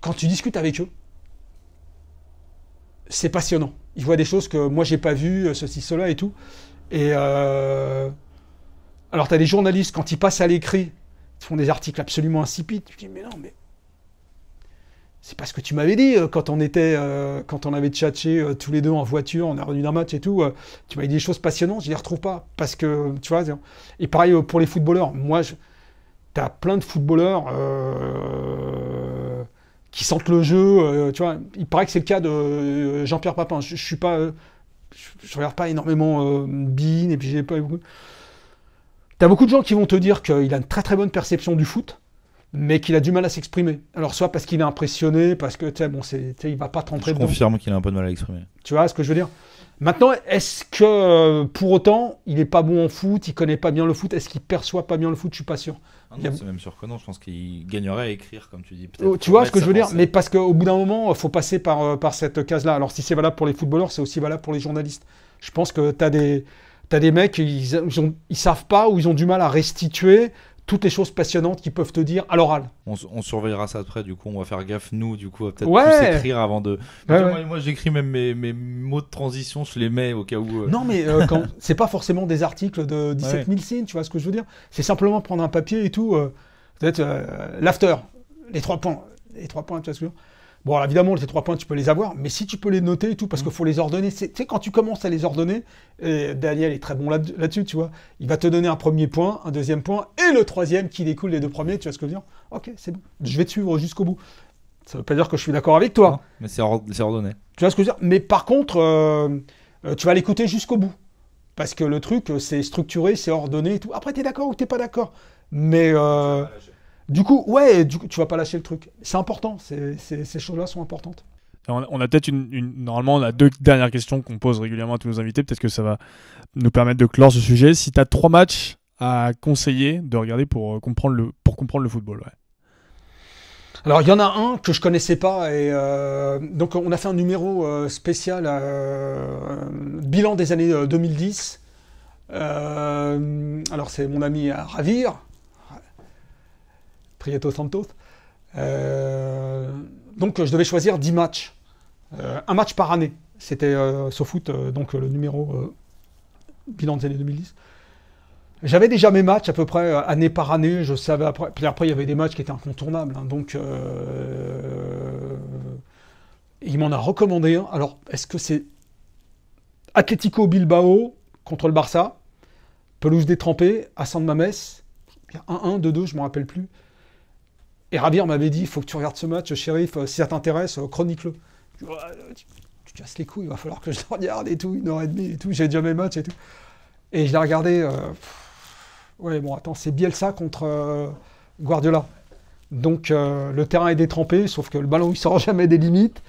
Quand tu discutes avec eux, c'est passionnant. Ils voient des choses que moi, j'ai pas vues, ceci, cela et tout. Et alors, tu as des journalistes, quand ils passent à l'écrit, ils font des articles absolument insipides. Tu te dis, mais non, mais c'est pas ce que tu m'avais dit quand on avait tchatché tous les deux en voiture, on a revenu d'un match et tout. Tu m'avais dit des choses passionnantes, je les retrouve pas. Parce que, tu vois, et pareil pour les footballeurs. Moi, t'as plein de footballeurs qui sentent le jeu. Tu vois, il paraît que c'est le cas de Jean-Pierre Papin. Je suis pas, je regarde pas énormément Bein et puis j'ai pas beaucoup. T'as beaucoup de gens qui vont te dire qu'il a une très très bonne perception du foot, mais qu'il a du mal à s'exprimer. Alors soit parce qu'il est impressionné, parce que il va pas te rentrer dedans. Je confirme qu'il a un peu de mal à l'exprimer. Tu vois ce que je veux dire? Maintenant, est-ce que pour autant, il est pas bon en foot, il connaît pas bien le foot, est-ce qu'il perçoit pas bien le foot? Je suis pas sûr. Non, c'est même sûr que non, je pense qu'il gagnerait à écrire, comme tu dis. Tu vois ce que je veux dire? Mais parce qu'au bout d'un moment, il faut passer par cette case-là. Alors si c'est valable pour les footballeurs, c'est aussi valable pour les journalistes. Je pense que t'as des mecs, ils savent pas ou ils ont du mal à restituer toutes les choses passionnantes qu'ils peuvent te dire à l'oral. On surveillera ça de près, du coup, on va faire gaffe, nous, du coup, peut-être plus écrire avant de... Moi, j'écris même mes mots de transition, je les mets au cas où... Non, mais c'est pas forcément des articles de 17 000 signes, tu vois ce que je veux dire? C'est simplement prendre un papier et tout, peut-être l'after, les 3 points, tu vois ce que je veux dire? Bon, alors évidemment, les 3 points, tu peux les avoir, mais si tu peux les noter et tout, parce qu'il faut les ordonner, tu sais, quand tu commences à les ordonner, et Daniel est très bon là-dessus, tu vois, il va te donner un premier point, un deuxième point, et le troisième qui découle des 2 premiers, tu vois ce que je veux dire? Ok, c'est bon, je vais te suivre jusqu'au bout. Ça veut pas dire que je suis d'accord avec toi. Non, mais c'est ordonné. Tu vois ce que je veux dire? Mais par contre, tu vas l'écouter jusqu'au bout. Parce que le truc, c'est structuré, c'est ordonné et tout. Après, t'es d'accord ou t'es pas d'accord. Mais... du coup, tu vas pas lâcher le truc. C'est important, ces choses-là sont importantes. On a peut-être normalement, on a 2 dernières questions qu'on pose régulièrement à tous nos invités. Peut-être que ça va nous permettre de clore ce sujet. Si tu as 3 matchs à conseiller de regarder pour comprendre le football. Ouais. Alors, il y en a un que je connaissais pas. Et, donc, on a fait un numéro spécial bilan des années 2010. Alors, c'est mon ami Ravir. Prieto Santos. Donc je devais choisir 10 matchs. Un match par année. C'était SoFoot, donc le numéro bilan des années 2010. J'avais déjà mes matchs à peu près année par année. Je savais après. Puis après, il y avait des matchs qui étaient incontournables. Hein, donc il m'en a recommandé un. Alors, est-ce que c'est Atlético Bilbao contre le Barça, pelouse détrempée, à San Mamés, 1-1, 2-2, je ne me rappelle plus. Et Ravir m'avait dit, il faut que tu regardes ce match, Shérif, si ça t'intéresse, chronique-le. Tu casses les couilles, il va falloir que je le regarde et tout, 1h30 et tout, j'ai déjà mes matchs et tout. Et je l'ai regardé, ouais bon attends, c'est Bielsa contre Guardiola. Donc le terrain est détrempé, sauf que le ballon il sort jamais des limites.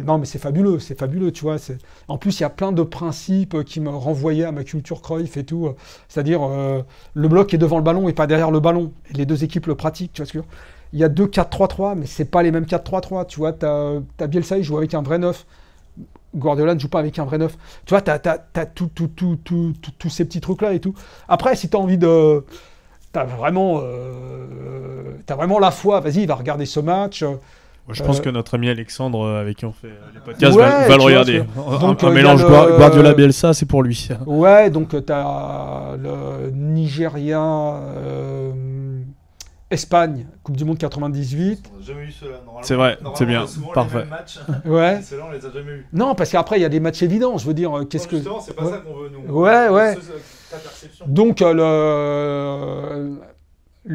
Non mais c'est fabuleux, tu vois. En plus il y a plein de principes qui me renvoyaient à ma culture Cruyff et tout. C'est-à-dire le bloc est devant le ballon et pas derrière le ballon. Et les 2 équipes le pratiquent, tu vois ce que je veux dire. Il y a 2 4-3-3, mais c'est pas les mêmes 4-3-3. Tu vois, t'as Bielsa, il joue avec un vrai 9. Guardiola ne joue pas avec un vrai 9. Tu vois, t'as tous ces petits trucs-là et tout. Après, si t'as envie de... T'as vraiment la foi, vas-y, il va regarder ce match. Je pense que notre ami Alexandre, avec qui on fait les podcasts, va le regarder. Donc, un mélange Guardiola-Bielsa, c'est pour lui. Ouais, donc tu as le Nigeria, Espagne, Coupe du Monde 98. On n'a jamais eu cela, normalement. C'est vrai, c'est bien, parfait. Ouais. Ceux-là, on les a jamais eu. Non, parce qu'après, il y a des matchs évidents. Je veux dire, qu'est-ce que... Justement, c'est pas ça qu'on veut, nous. Ouais. Ta perception. Donc,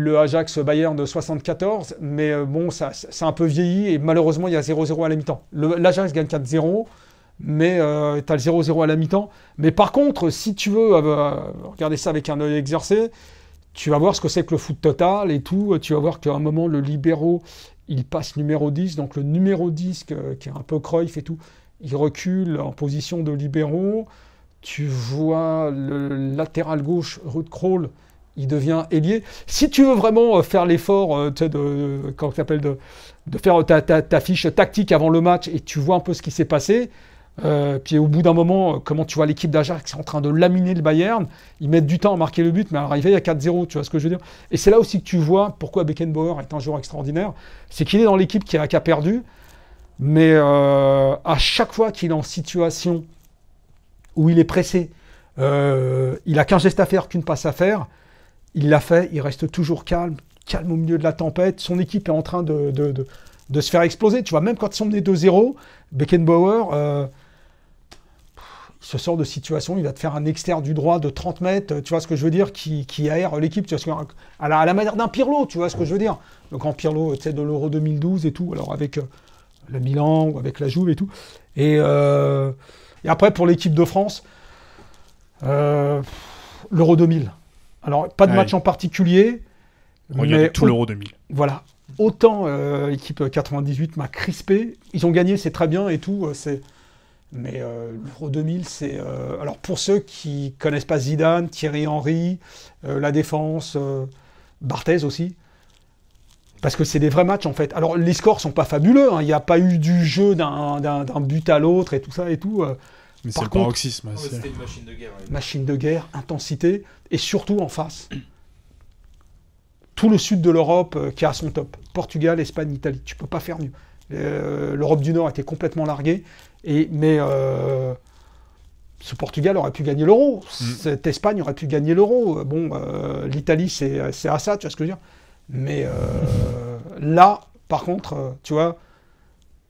le Ajax Bayern de 74, mais bon, ça c'est un peu vieilli et malheureusement il y a 0-0 à la mi-temps. L'Ajax gagne 4-0, mais tu as le 0-0 à la mi-temps. Mais par contre, si tu veux regarder ça avec un œil exercé, tu vas voir ce que c'est que le foot total et tout. Tu vas voir qu'à un moment, le libéro, il passe numéro 10, donc le numéro 10 qui est un peu Cruyff et tout, il recule en position de libéro. Tu vois le latéral gauche, Ruud Krol, il devient ailier. Si tu veux vraiment faire l'effort, de faire ta fiche tactique avant le match et tu vois un peu ce qui s'est passé, puis au bout d'un moment, comment tu vois l'équipe d'Ajax en train de laminer le Bayern, ils mettent du temps à marquer le but, mais à l'arrivée, il y a 4-0, tu vois ce que je veux dire. Et c'est là aussi que tu vois pourquoi Beckenbauer est un joueur extraordinaire, c'est qu'il est dans l'équipe qui a perdu, mais à chaque fois qu'il est en situation où il est pressé, il a qu'un geste à faire, qu'une passe à faire, il l'a fait, il reste toujours calme au milieu de la tempête. Son équipe est en train de se faire exploser. Tu vois, même quand ils sont menés 2-0, Beckenbauer, il se sort de situation, il va te faire un extérieur du droit de 30 mètres, tu vois ce que je veux dire, qui aère l'équipe, tu vois, à la manière d'un Pirlo, tu vois ce que je veux dire. Le grand Pirlo, tu sais, de l'Euro 2012 et tout, alors avec le Milan ou avec la Juve et tout. Et après, pour l'équipe de France, l'Euro 2000. Alors, pas de match en particulier. Regardez tout l'Euro 2000. Voilà. Autant l'équipe 98 m'a crispé. Ils ont gagné, c'est très bien et tout. Mais l'Euro 2000, c'est... Alors, pour ceux qui connaissent pas Zidane, Thierry Henry, la défense, Barthez aussi. Parce que c'est des vrais matchs, en fait. Alors, les scores sont pas fabuleux. Hein. Il n'y a pas eu du jeu d'un but à l'autre et tout ça et tout. Mais c'est le paroxysme. C'était une machine de guerre. Ouais. Machine de guerre, intensité, et surtout en face, tout le sud de l'Europe qui est à son top. Portugal, Espagne, Italie. Tu peux pas faire mieux. L'Europe du Nord était complètement larguée, mais ce Portugal aurait pu gagner l'Euro. Cette Espagne aurait pu gagner l'Euro. Bon, l'Italie, c'est à ça, tu vois ce que je veux dire. Mais là, par contre, tu vois,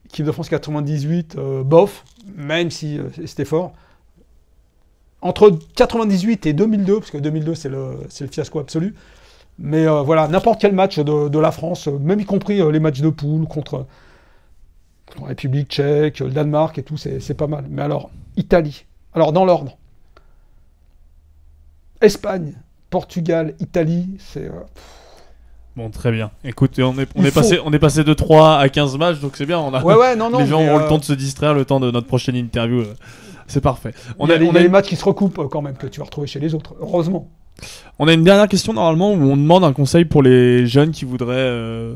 équipe de France 98, bof, même si c'était fort. Entre 98 et 2002, parce que 2002 c'est le fiasco absolu, mais voilà, n'importe quel match de la France, même y compris les matchs de poule contre la République tchèque, le Danemark et tout, c'est pas mal. Mais alors, Italie, alors dans l'ordre, Espagne, Portugal, Italie, c'est... Bon, très bien. Écoute, on est passé de 3 à 15 matchs, donc c'est bien. Non, les gens ont le temps de se distraire, le temps de notre prochaine interview. C'est parfait. On a les matchs qui se recoupent quand même, que tu vas retrouver chez les autres, heureusement. On a une dernière question normalement où on demande un conseil pour les jeunes qui voudraient,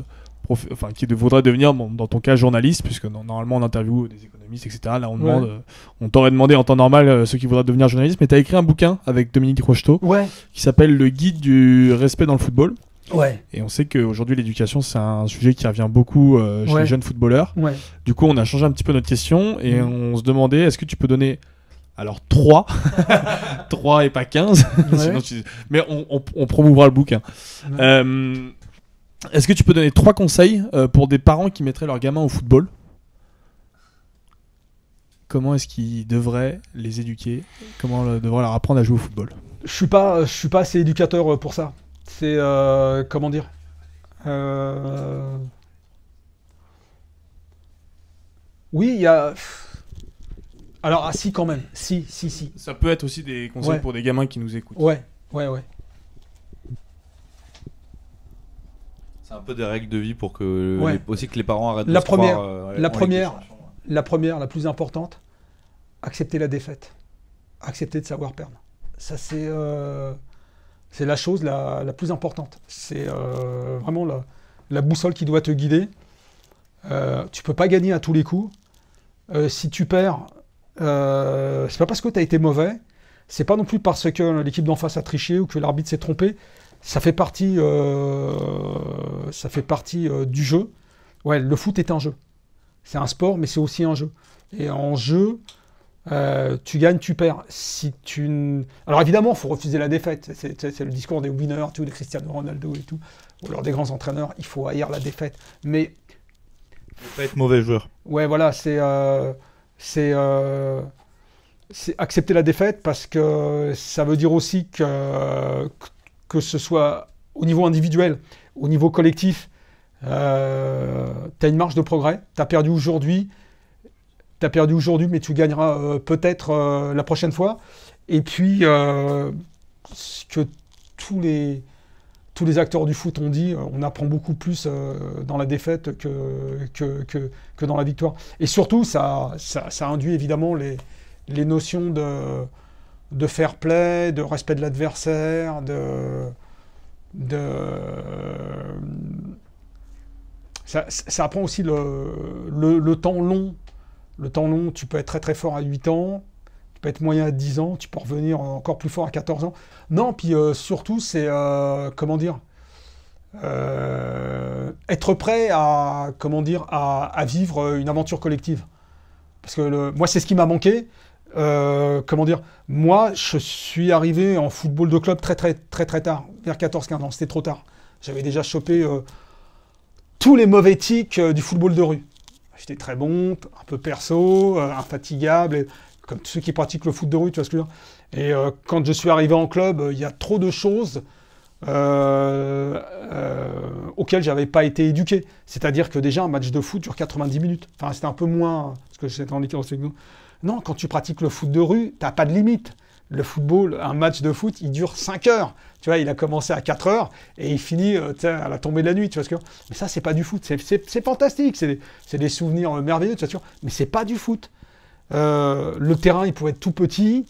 qui voudraient devenir, bon, dans ton cas, journaliste, puisque normalement on interviewe des économistes, etc. Là, on t'aurait demandé en temps normal ceux qui voudraient devenir journaliste, mais tu as écrit un bouquin avec Dominique Rocheteau qui s'appelle Le guide du respect dans le football. Ouais. Et on sait qu'aujourd'hui l'éducation c'est un sujet qui revient beaucoup chez les jeunes footballeurs. Ouais. Du coup on a changé un petit peu notre question et on se demandait est-ce que tu peux donner alors 3 et pas 15 sinon mais on promouvra le bouquin. Est-ce que tu peux donner 3 conseils pour des parents qui mettraient leur gamin au football? Comment est-ce qu'ils devraient les éduquer? Comment devraient leur apprendre à jouer au football? Je suis pas assez éducateur pour ça. C'est comment dire, oui, il y a. Alors, si, quand même. Si. Ça peut être aussi des conseils pour des gamins qui nous écoutent. Ouais. C'est un peu des règles de vie pour que aussi que les parents arrêtent la de première, se croire, la première, la plus importante, accepter la défaite. Accepter de savoir perdre. Ça, c'est la chose la plus importante. C'est vraiment la boussole qui doit te guider. Tu peux pas gagner à tous les coups. Si tu perds, c'est pas parce que tu as été mauvais, c'est pas non plus parce que l'équipe d'en face a triché ou que l'arbitre s'est trompé. Ça fait partie du jeu. Ouais, le foot est un jeu. C'est un sport, mais c'est aussi un jeu. Et en jeu, tu gagnes, tu perds. Alors évidemment, il faut refuser la défaite. C'est le discours des winners, des Cristiano Ronaldo et tout, ou alors des grands entraîneurs. Il faut haïr la défaite. Mais faut pas être mauvais joueur. Ouais, voilà, c'est accepter la défaite parce que ça veut dire aussi que ce soit au niveau individuel, au niveau collectif, tu as une marge de progrès. Tu as perdu aujourd'hui, mais tu gagneras peut-être la prochaine fois. Et puis, ce que tous les acteurs du foot ont dit, on apprend beaucoup plus dans la défaite que dans la victoire. Et surtout, ça induit évidemment les notions de fair play, de respect de l'adversaire, ça apprend aussi le temps long. Le temps long, tu peux être très très fort à 8 ans, tu peux être moyen à 10 ans, tu peux revenir encore plus fort à 14 ans. Non, puis surtout, c'est, comment dire, être prêt à, comment dire, à vivre une aventure collective. Parce que moi, c'est ce qui m'a manqué. Comment dire, moi, je suis arrivé en football de club très tard, vers 14-15 ans, c'était trop tard. J'avais déjà chopé tous les mauvais tics du football de rue. J'étais très bon, un peu perso, infatigable, comme tous ceux qui pratiquent le foot de rue, tu vois ce que je veux dire. Et quand je suis arrivé en club, il y a trop de choses auxquelles j'avais pas été éduqué. C'est-à-dire que déjà, un match de foot dure 90 minutes. Enfin, c'était un peu moins, parce que j'étais en équipe. Non, quand tu pratiques le foot de rue, t'as pas de limite. Le football, un match de foot, il dure 5 heures. Tu vois, il a commencé à 4 heures et il finit à la tombée de la nuit. Tu vois ce que... Mais ça, c'est pas du foot. C'est fantastique. C'est des souvenirs merveilleux, tu vois, mais c'est pas du foot. Le terrain, il pourrait être tout petit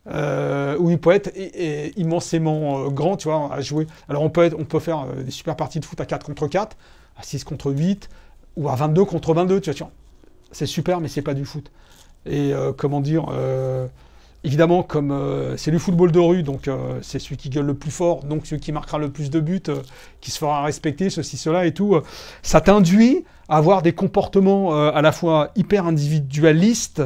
ou il peut être immensément grand, tu vois, à jouer. Alors, on peut faire des super parties de foot à 4 contre 4, à 6 contre 8 ou à 22 contre 22. Tu vois. C'est super, mais c'est pas du foot. Et comment dire... évidemment, comme c'est le football de rue, donc c'est celui qui gueule le plus fort, donc celui qui marquera le plus de buts, qui se fera respecter, ceci, cela et tout, ça t'induit à avoir des comportements à la fois hyper individualistes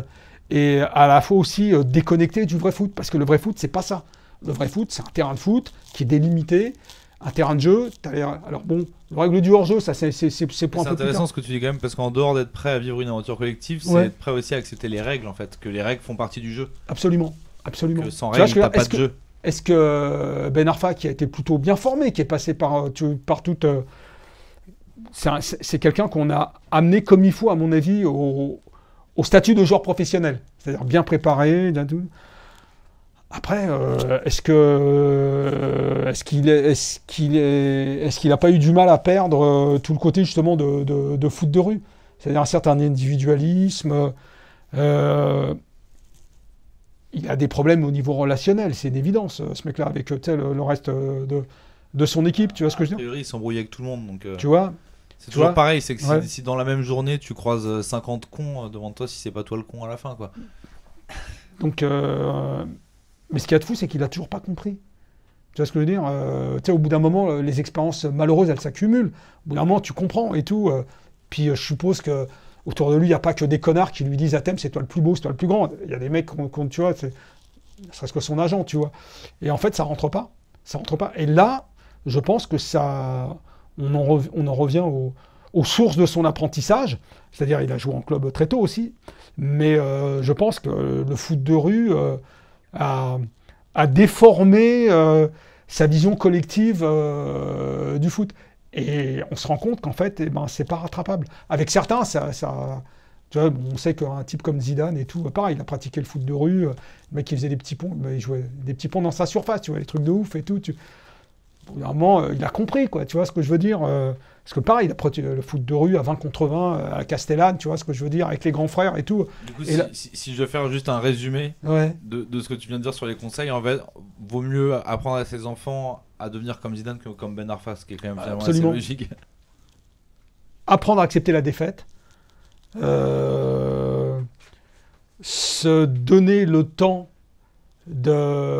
et à la fois aussi déconnectés du vrai foot. Parce que le vrai foot, c'est pas ça. Le vrai foot, c'est un terrain de foot qui est délimité, un terrain de jeu. Alors bon, la règle du hors-jeu, ça c'est pour un peu plus tard. C'est intéressant ce que tu dis quand même, parce qu'en dehors d'être prêt à vivre une aventure collective, c'est être prêt aussi à accepter les règles, en fait, que les règles font partie du jeu. Absolument. Que sans règles, t'as pas de jeu. Est-ce que Ben Arfa, qui a été plutôt bien formé, qui est passé par toute... c'est quelqu'un qu'on a amené comme il faut, à mon avis, au statut de joueur professionnel. C'est-à-dire bien préparé, bien tout. Après, est-ce qu'il n'a pas eu du mal à perdre tout le côté justement de foot de rue, c'est-à-dire un certain individualisme. Il a des problèmes au niveau relationnel, c'est une évidence, ce mec-là, avec le reste de son équipe, tu vois ce que je veux dire ? A priori, il s'embrouille avec tout le monde, donc. Tu vois ? C'est toujours pareil, c'est que si dans la même journée tu croises 50 cons devant toi, si c'est pas toi le con à la fin, quoi. Donc. Mais ce qu'il y a de fou, c'est qu'il n'a toujours pas compris. Tu vois ce que je veux dire ? Au bout d'un moment, les expériences malheureuses, elles s'accumulent. Au bout d'un moment, tu comprends et tout. Puis je suppose que autour de lui, il n'y a pas que des connards qui lui disent à thème, c'est toi le plus beau, c'est toi le plus grand. Il y a des mecs tu vois, c'est serait-ce que son agent, tu vois. Et en fait, ça rentre pas. Ça rentre pas. Et là, je pense que ça, on en revient aux sources de son apprentissage. C'est-à-dire, il a joué en club très tôt aussi. Mais je pense que le foot de rue a déformé sa vision collective du foot. Et on se rend compte qu'en fait, c'est pas rattrapable. Avec certains, tu vois, on sait qu'un type comme Zidane et tout, pareil, il a pratiqué le foot de rue, le mec qui faisait des petits ponts, il jouait des petits ponts dans sa surface, tu vois, les trucs de ouf et tout. Vraiment, il a compris, quoi, tu vois ce que je veux dire. Parce que pareil, il a pratiqué le foot de rue à 20 contre 20 à Castellane, tu vois ce que je veux dire, avec les grands frères et tout. Du coup, si je dois faire juste un résumé de ce que tu viens de dire sur les conseils, en fait, vaut mieux apprendre à ses enfants à devenir comme Zidane que comme Ben Arfa, ce qui est quand même vraiment assez logique. Apprendre à accepter la défaite. Se donner le temps d'être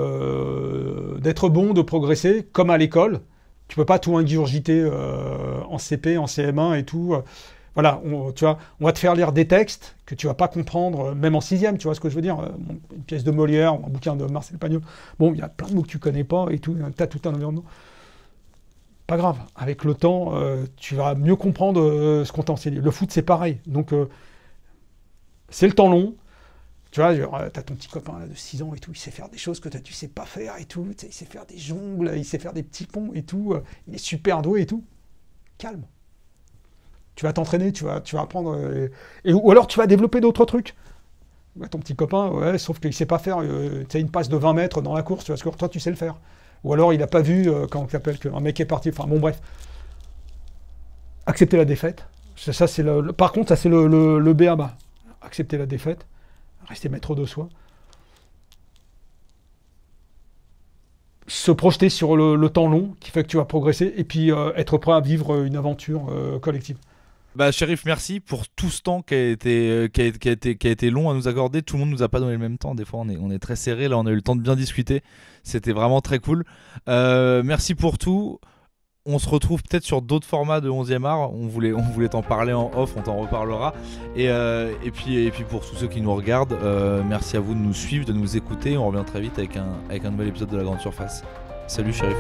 bon, de progresser, comme à l'école. Tu peux pas tout ingurgiter en CP, en CM1 et tout. Voilà, tu vois, on va te faire lire des textes que tu vas pas comprendre, même en 6e, tu vois ce que je veux dire. Une pièce de Molière, un bouquin de Marcel Pagnol. Bon, il y a plein de mots que tu connais pas et tout. Tu as tout un environnement. Pas grave. Avec le temps, tu vas mieux comprendre ce qu'on t'a enseigné. Le foot, c'est pareil. Donc, c'est le temps long. Tu vois, t'as ton petit copain là, de 6 ans et tout, il sait faire des choses que toi tu sais pas faire et tout, il sait faire des jongles, il sait faire des petits ponts et tout, il est super doué et tout. Calme. Tu vas t'entraîner, tu vas apprendre, ou alors tu vas développer d'autres trucs. Ouais, ton petit copain, ouais, sauf qu'il sait pas faire une passe de 20 mètres dans la course, tu vois, parce que toi tu sais le faire. Ou alors il a pas vu, quand on s'appelle, qu'un mec est parti, enfin bon bref. Accepter la défaite. Ça, c'est par contre, ça c'est le B à bas. Accepter la défaite. Rester maître de soi. Se projeter sur le temps long qui fait que tu vas progresser et puis être prêt à vivre une aventure collective. Bah, Chérif, merci pour tout ce temps qui a été long à nous accorder. Tout le monde nous a pas donné le même temps. Des fois, on est très serré. Là, on a eu le temps de bien discuter. C'était vraiment très cool. Merci pour tout. On se retrouve peut-être sur d'autres formats de 11e art. On voulait t'en parler en off, on t'en reparlera. Et puis pour tous ceux qui nous regardent, merci à vous de nous suivre, de nous écouter. On revient très vite avec un nouvel épisode de La Grande Surface. Salut Chérif.